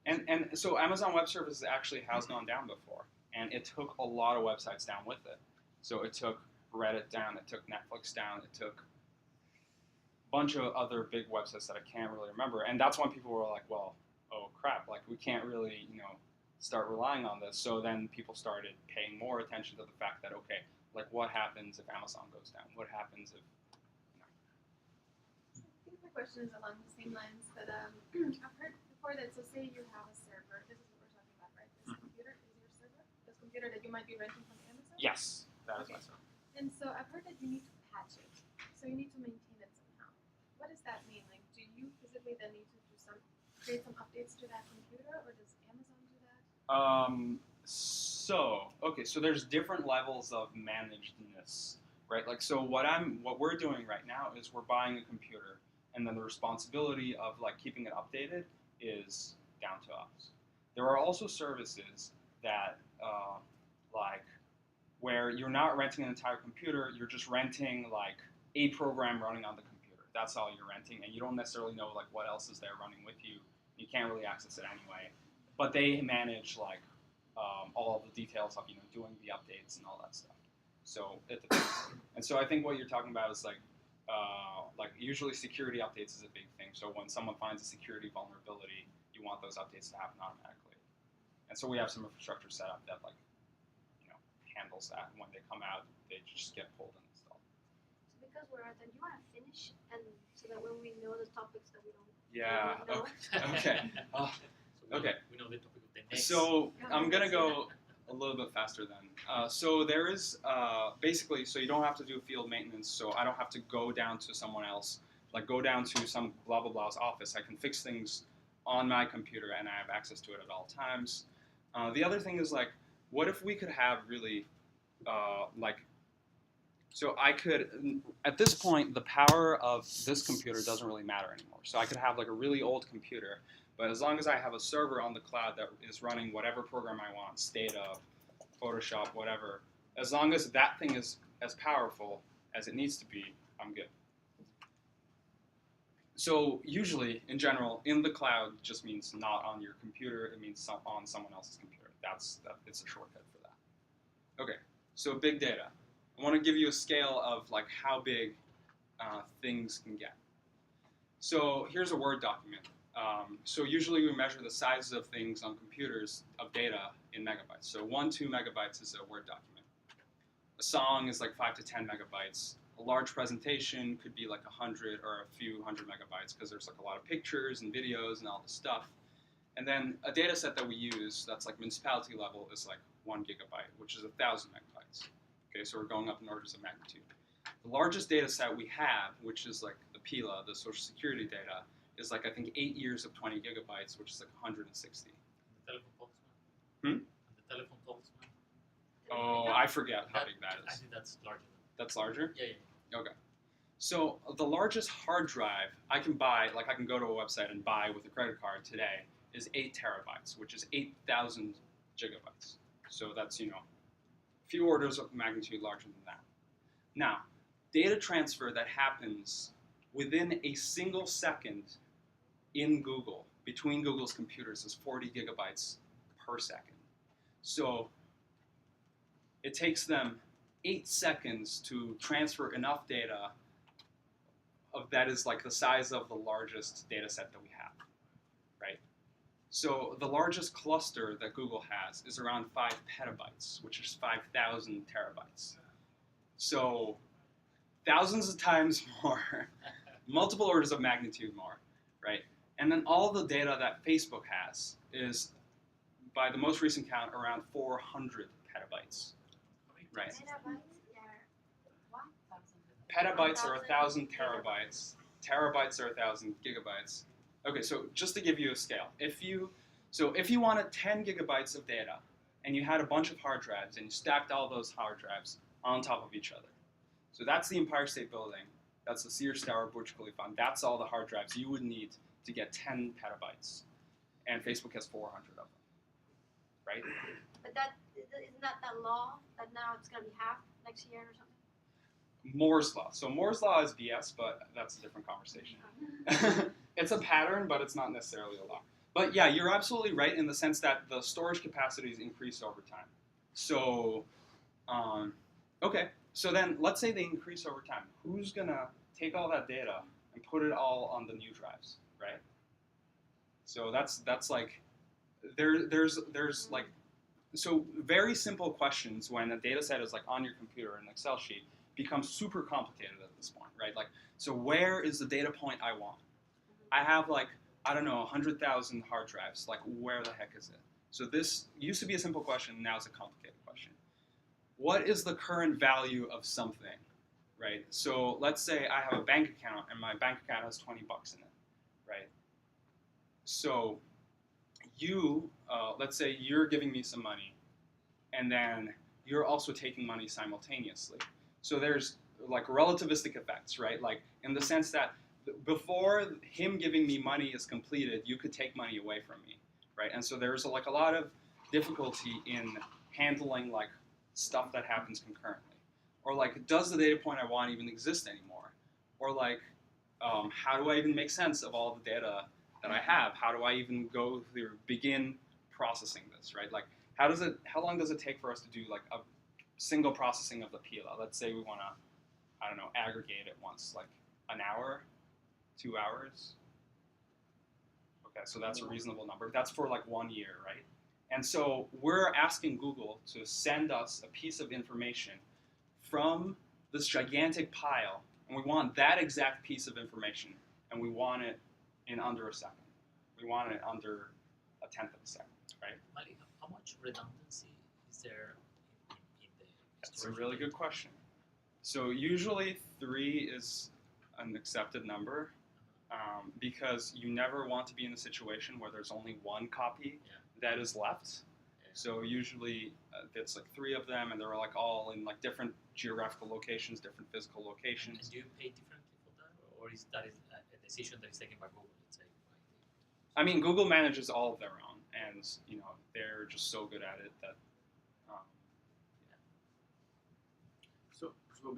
[SPEAKER 2] And so Amazon Web Services actually has gone down before, and it took a lot of websites down with it. So it took Reddit down, it took Netflix down, it took a bunch of other big websites that I can't really remember. And that's when people were like, well, oh crap, like we can't really, start relying on this. So then people started paying more attention to the fact that, okay, like what happens if Amazon goes down? What happens if,
[SPEAKER 9] I think my question is along the same lines, but I've heard before that, so say you have a server, this is what we're talking about, right? This computer is your server? This computer that you might be renting from Amazon?
[SPEAKER 2] yes, that is
[SPEAKER 9] Okay.
[SPEAKER 2] my server.
[SPEAKER 9] And so I've heard that you need to patch it. So you need to maintain it somehow. What does that mean? Like, do you physically then need to create some updates to that computer, or does Amazon do that?
[SPEAKER 2] So there's different levels of managedness, right? Like, so what we're doing right now is we're buying a computer, and then the responsibility of like keeping it updated is down to us. There are also services that like where you're not renting an entire computer, you're just renting like a program running on the computer. That's all you're renting, and you don't necessarily know like what else is there running with you. You can't really access it anyway. But they manage like all of the details of doing the updates and all that stuff. So it depends. And so I think what you're talking about is like usually security updates is a big thing. So when someone finds a security vulnerability, you want those updates to happen automatically. And so we have some infrastructure set up that like handles that. And when they come out, they just get pulled and installed.
[SPEAKER 3] So because we're at the, you want to finish, and so that when we know the topics that we don't.
[SPEAKER 2] Yeah.
[SPEAKER 3] know.
[SPEAKER 2] Okay. Okay.
[SPEAKER 8] We know the topic of the next.
[SPEAKER 2] So I'm gonna go a little bit faster then. So there is basically, so you don't have to do field maintenance. So I don't have to go down to someone else, like go down to some blah blah blah's office. I can fix things on my computer, and I have access to it at all times. The other thing is like, what if we could have really so I could, at this point, the power of this computer doesn't really matter anymore. So I could have like a really old computer, but as long as I have a server on the cloud that is running whatever program I want, Stata, Photoshop, whatever, as long as that thing is as powerful as it needs to be, I'm good. So usually, in general, in the cloud just means not on your computer. It means on someone else's computer. It's a shortcut for that. Okay, so big data. I want to give you a scale of like how big things can get. So here's a Word document. So usually we measure the sizes of things on computers of data in megabytes. So 1-2 megabytes is a Word document. A song is like 5 to 10 megabytes. A large presentation could be like 100 or a few hundred megabytes because there's like a lot of pictures and videos and all this stuff. And then a data set that we use that's like municipality level is like 1 gigabyte, which is 1,000 megabytes. Okay, so we're going up in orders of magnitude. The largest data set we have, which is like the PILA, the Social Security data, is like I think 8 years of 20 gigabytes, which is like 160.
[SPEAKER 8] The telephone postman?
[SPEAKER 2] Hmm?
[SPEAKER 8] The telephone postman?
[SPEAKER 2] Oh, I forget how big that
[SPEAKER 8] I
[SPEAKER 2] is.
[SPEAKER 8] think that's larger.
[SPEAKER 2] That's larger?
[SPEAKER 8] Yeah.
[SPEAKER 2] Okay. So the largest hard drive I can buy, like I can go to a website and buy with a credit card today, is 8 terabytes, which is 8,000 gigabytes. So that's, a few orders of magnitude larger than that. Now, data transfer that happens within a single second in Google, between Google's computers, is 40 gigabytes per second. So it takes them 8 seconds to transfer enough data that is like the size of the largest data set that we have, right? So the largest cluster that Google has is around 5 petabytes, which is 5,000 terabytes. So thousands of times more, multiple orders of magnitude more, right? And then all the data that Facebook has is, by the most recent count, around 400 petabytes, right? Petabytes are 1,000 terabytes. Terabytes are 1,000 gigabytes. Okay, so just to give you a scale, if you wanted 10 gigabytes of data and you had a bunch of hard drives and you stacked all those hard drives on top of each other, so that's the Empire State Building, that's the Sears Tower, Burj Khalifa, and that's all the hard drives you would need to get 10 petabytes, and Facebook has 400 of them, right?
[SPEAKER 3] But isn't that law that now it's gonna be half next year or something?
[SPEAKER 2] Moore's law. So Moore's law is BS, but that's a different conversation. It's a pattern, but it's not necessarily a law. But yeah, you're absolutely right in the sense that the storage capacities increase over time. So, okay. So then let's say they increase over time. Who's gonna take all that data and put it all on the new drives, right? So that's like, there's like, so very simple questions when a data set is like on your computer in an Excel sheet becomes super complicated at this point, right? Like, so where is the data point I want? I have like, I don't know, 100,000 hard drives. Like, where the heck is it? So this used to be a simple question, now it's a complicated question. What is the current value of something, right? So let's say I have a bank account and my bank account has 20 bucks in it, right? So you, let's say you're giving me some money and then you're also taking money simultaneously. So there's like relativistic effects, right? Like in the sense that before him giving me money is completed, you could take money away from me, right? And so there's like a lot of difficulty in handling like stuff that happens concurrently, or like does the data point I want even exist anymore, or like how do I even make sense of all the data that I have? How do I even go through begin processing this, right? Like how long does it take for us to do like a single processing of the PLL? Let's say we want to, I don't know, aggregate it once, like an hour, 2 hours. Okay, so that's a reasonable number. That's for like 1 year, right? And so we're asking Google to send us a piece of information from this gigantic pile, and we want that exact piece of information, and we want it in under a second. We want it under a tenth of a second, right?
[SPEAKER 8] Malik, how much redundancy is there in the
[SPEAKER 2] That's a really good question. So usually 3 is an accepted number because you never want to be in a situation where there's only one copy that is left.
[SPEAKER 8] Yeah.
[SPEAKER 2] So usually it's like 3 of them, and they're like all in like different geographical locations, different physical locations.
[SPEAKER 8] And do you pay differently for that, or is that a decision that is taken by Google? Let's say.
[SPEAKER 2] I mean, Google manages all of their own, and you know they're just so good at it that.
[SPEAKER 5] So before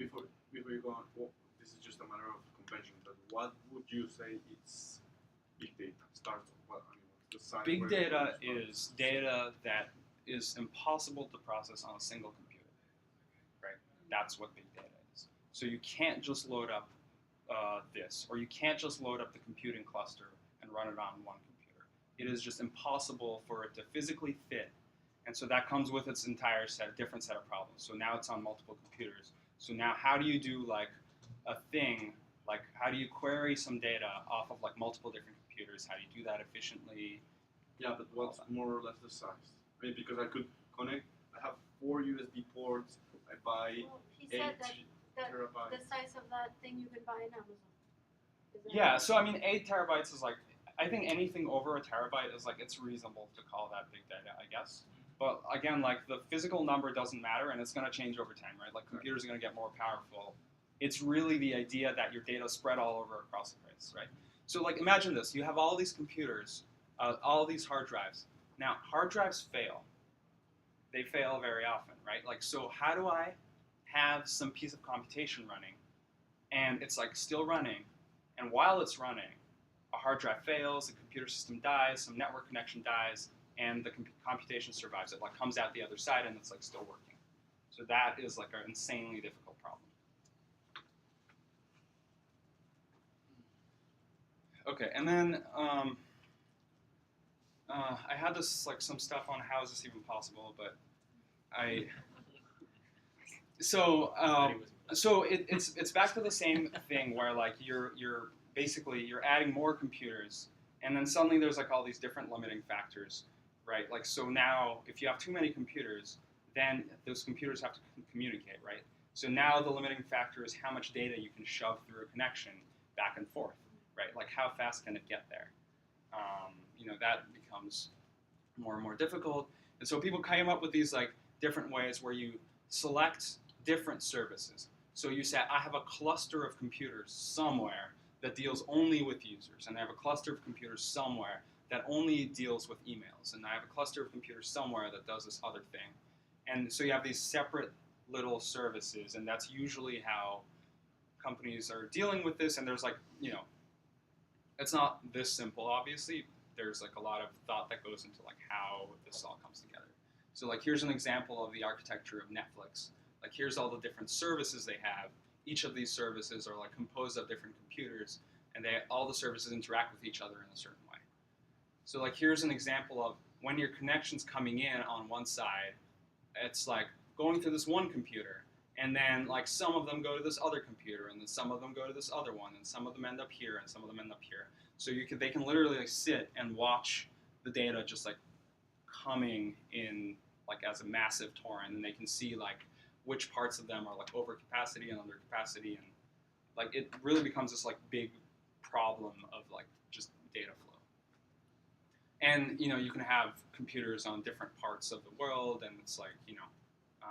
[SPEAKER 5] you go on, well, this is just a matter of convention. But what would you say it's big data? Starts what? I mean, what's the size?
[SPEAKER 2] Big
[SPEAKER 5] where
[SPEAKER 2] data
[SPEAKER 5] it
[SPEAKER 2] is data that is impossible to process on a single computer, right? That's what big data is. So you can't just load up this, or you can't just load up the computing cluster and run it on one computer. It is just impossible for it to physically fit, and so that comes with its entire different set of problems. So now it's on multiple computers. So now how do you do like a thing, like how do you query some data off of like multiple different computers? How do you do that efficiently?
[SPEAKER 5] Yeah, but what's more or less the size? I mean, because I could connect. I have 4 USB ports. I buy
[SPEAKER 3] Well, he
[SPEAKER 5] 8
[SPEAKER 3] said that
[SPEAKER 5] terabytes.
[SPEAKER 3] the size of that thing you can buy on Amazon. Is that
[SPEAKER 2] Yeah, so I mean 8 terabytes is like, I think anything over a terabyte is like, it's reasonable to call that big data, I guess. But again, like the physical number doesn't matter, and it's going to change over time, right? Like computers are going to get more powerful. It's really the idea that your data is spread all over across the place, right? So like imagine this, you have all these computers, all these hard drives. Now hard drives fail. They fail very often, right? Like, so how do I have some piece of computation running, and it's like still running, and while it's running, a hard drive fails, the computer system dies, some network connection dies, and the computation survives. It like comes out the other side, and it's like still working. So that is like an insanely difficult problem. Okay, and then I had this like some stuff on how is this even possible, but it's back to the same thing where like you're adding more computers, and then suddenly there's like all these different limiting factors, right? Like so now if you have too many computers, then those computers have to communicate, right? So now the limiting factor is how much data you can shove through a connection back and forth, right? Like how fast can it get there? That becomes more and more difficult. And so people came up with these like different ways where you select different services. So you say, I have a cluster of computers somewhere that deals only with users, and I have a cluster of computers somewhere that only deals with emails, and I have a cluster of computers somewhere that does this other thing. And so you have these separate little services, and that's usually how companies are dealing with this. And there's like, it's not this simple, obviously. There's like a lot of thought that goes into like how this all comes together. So like here's an example of the architecture of Netflix. Like here's all the different services they have. Each of these services are like composed of different computers, and all the services interact with each other in a certain way. So like here's an example of when your connection's coming in on one side, it's like going through this one computer, and then like some of them go to this other computer, and then some of them go to this other one, and some of them end up here, and some of them end up here. So they can literally like sit and watch the data just like coming in like as a massive torrent, and they can see like which parts of them are like over capacity and under capacity, and like it really becomes this like big problem of like just data flow. And you can have computers on different parts of the world, and it's like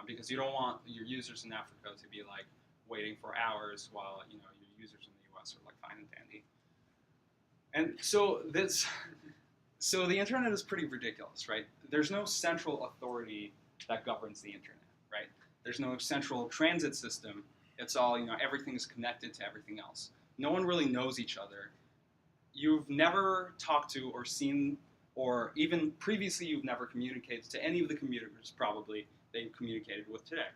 [SPEAKER 2] because you don't want your users in Africa to be like waiting for hours while your users in the US are like fine and dandy. And so So the internet is pretty ridiculous, right? There's no central authority that governs the internet, right? There's no central transit system. It's all, everything is connected to everything else. No one really knows each other. You've never talked to or seen, or even previously you've never communicated to any of the commuters probably that you communicated with today,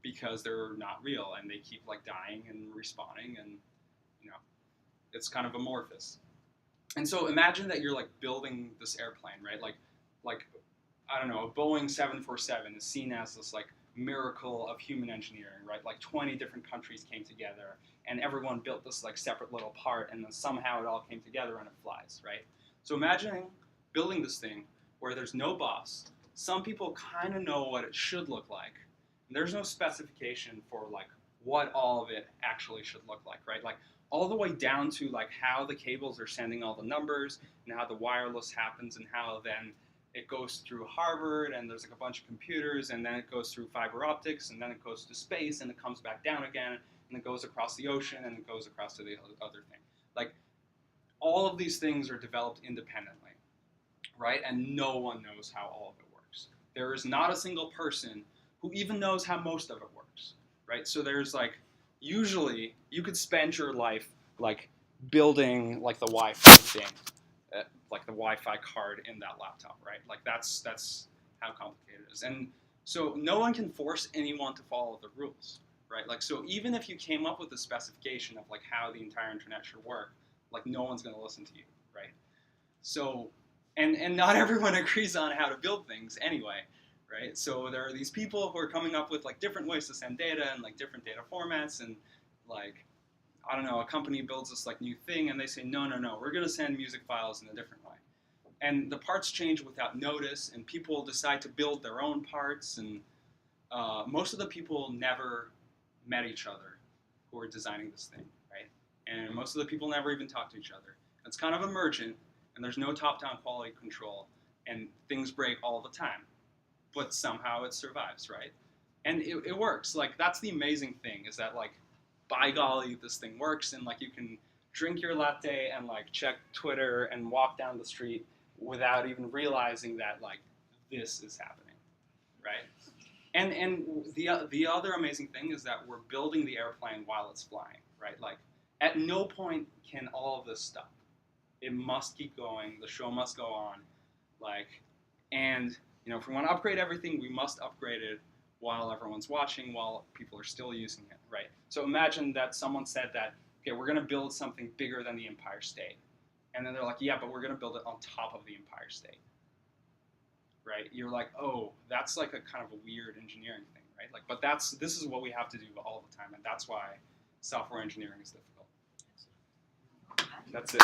[SPEAKER 2] because they're not real and they keep like dying and respawning, and it's kind of amorphous. And so imagine that you're like building this airplane, right? Like I don't know, a Boeing 747 is seen as this like miracle of human engineering, right? Like 20 different countries came together and everyone built this like separate little part, and then somehow it all came together and it flies, right? So imagine building this thing where there's no boss. Some people kind of know what it should look like. And there's no specification for like what all of it actually should look like, right? Like all the way down to like how the cables are sending all the numbers and how the wireless happens and how then it goes through Harvard and there's like a bunch of computers, and then it goes through fiber optics, and then it goes to space, and it comes back down again, and it goes across the ocean, and it goes across to the other thing. Like all of these things are developed independently, right? And no one knows how all of it works. There is not a single person who even knows how most of it works, right? So there's like, usually you could spend your life like building like the Wi-Fi thing, like the Wi-Fi card in that laptop, right? Like that's how complicated it is. And so no one can force anyone to follow the rules, right? Like, so even if you came up with a specification of like how the entire internet should work, like no one's going to listen to you, right? So, and not everyone agrees on how to build things anyway, right? So there are these people who are coming up with like different ways to send data and like different data formats, and like, I don't know, a company builds this like new thing and they say, no, we're going to send music files in a different way. And the parts change without notice, and people decide to build their own parts, and most of the people never met each other who are designing this thing, right? And most of the people never even talk to each other. It's kind of emergent, and there's no top-down quality control, and things break all the time. But somehow it survives, right? And it works. Like, that's the amazing thing, is that, like, by golly, this thing works, and, like, you can drink your latte and, like, check Twitter and walk down the street without even realizing that, like, this is happening, right? And the other amazing thing is that we're building the airplane while it's flying, right? Like, at no point can all of this stop. It must keep going. The show must go on. Like, and, you know, if we want to upgrade everything, we must upgrade it while everyone's watching, while people are still using it, right? So imagine that someone said that, okay, we're going to build something bigger than the Empire State. And then they're like, yeah, but we're going to build it on top of the Empire State, right? You're like, oh, that's like a kind of a weird engineering thing, right? Like, but this is what we have to do all the time, and that's why software engineering is difficult. That's it.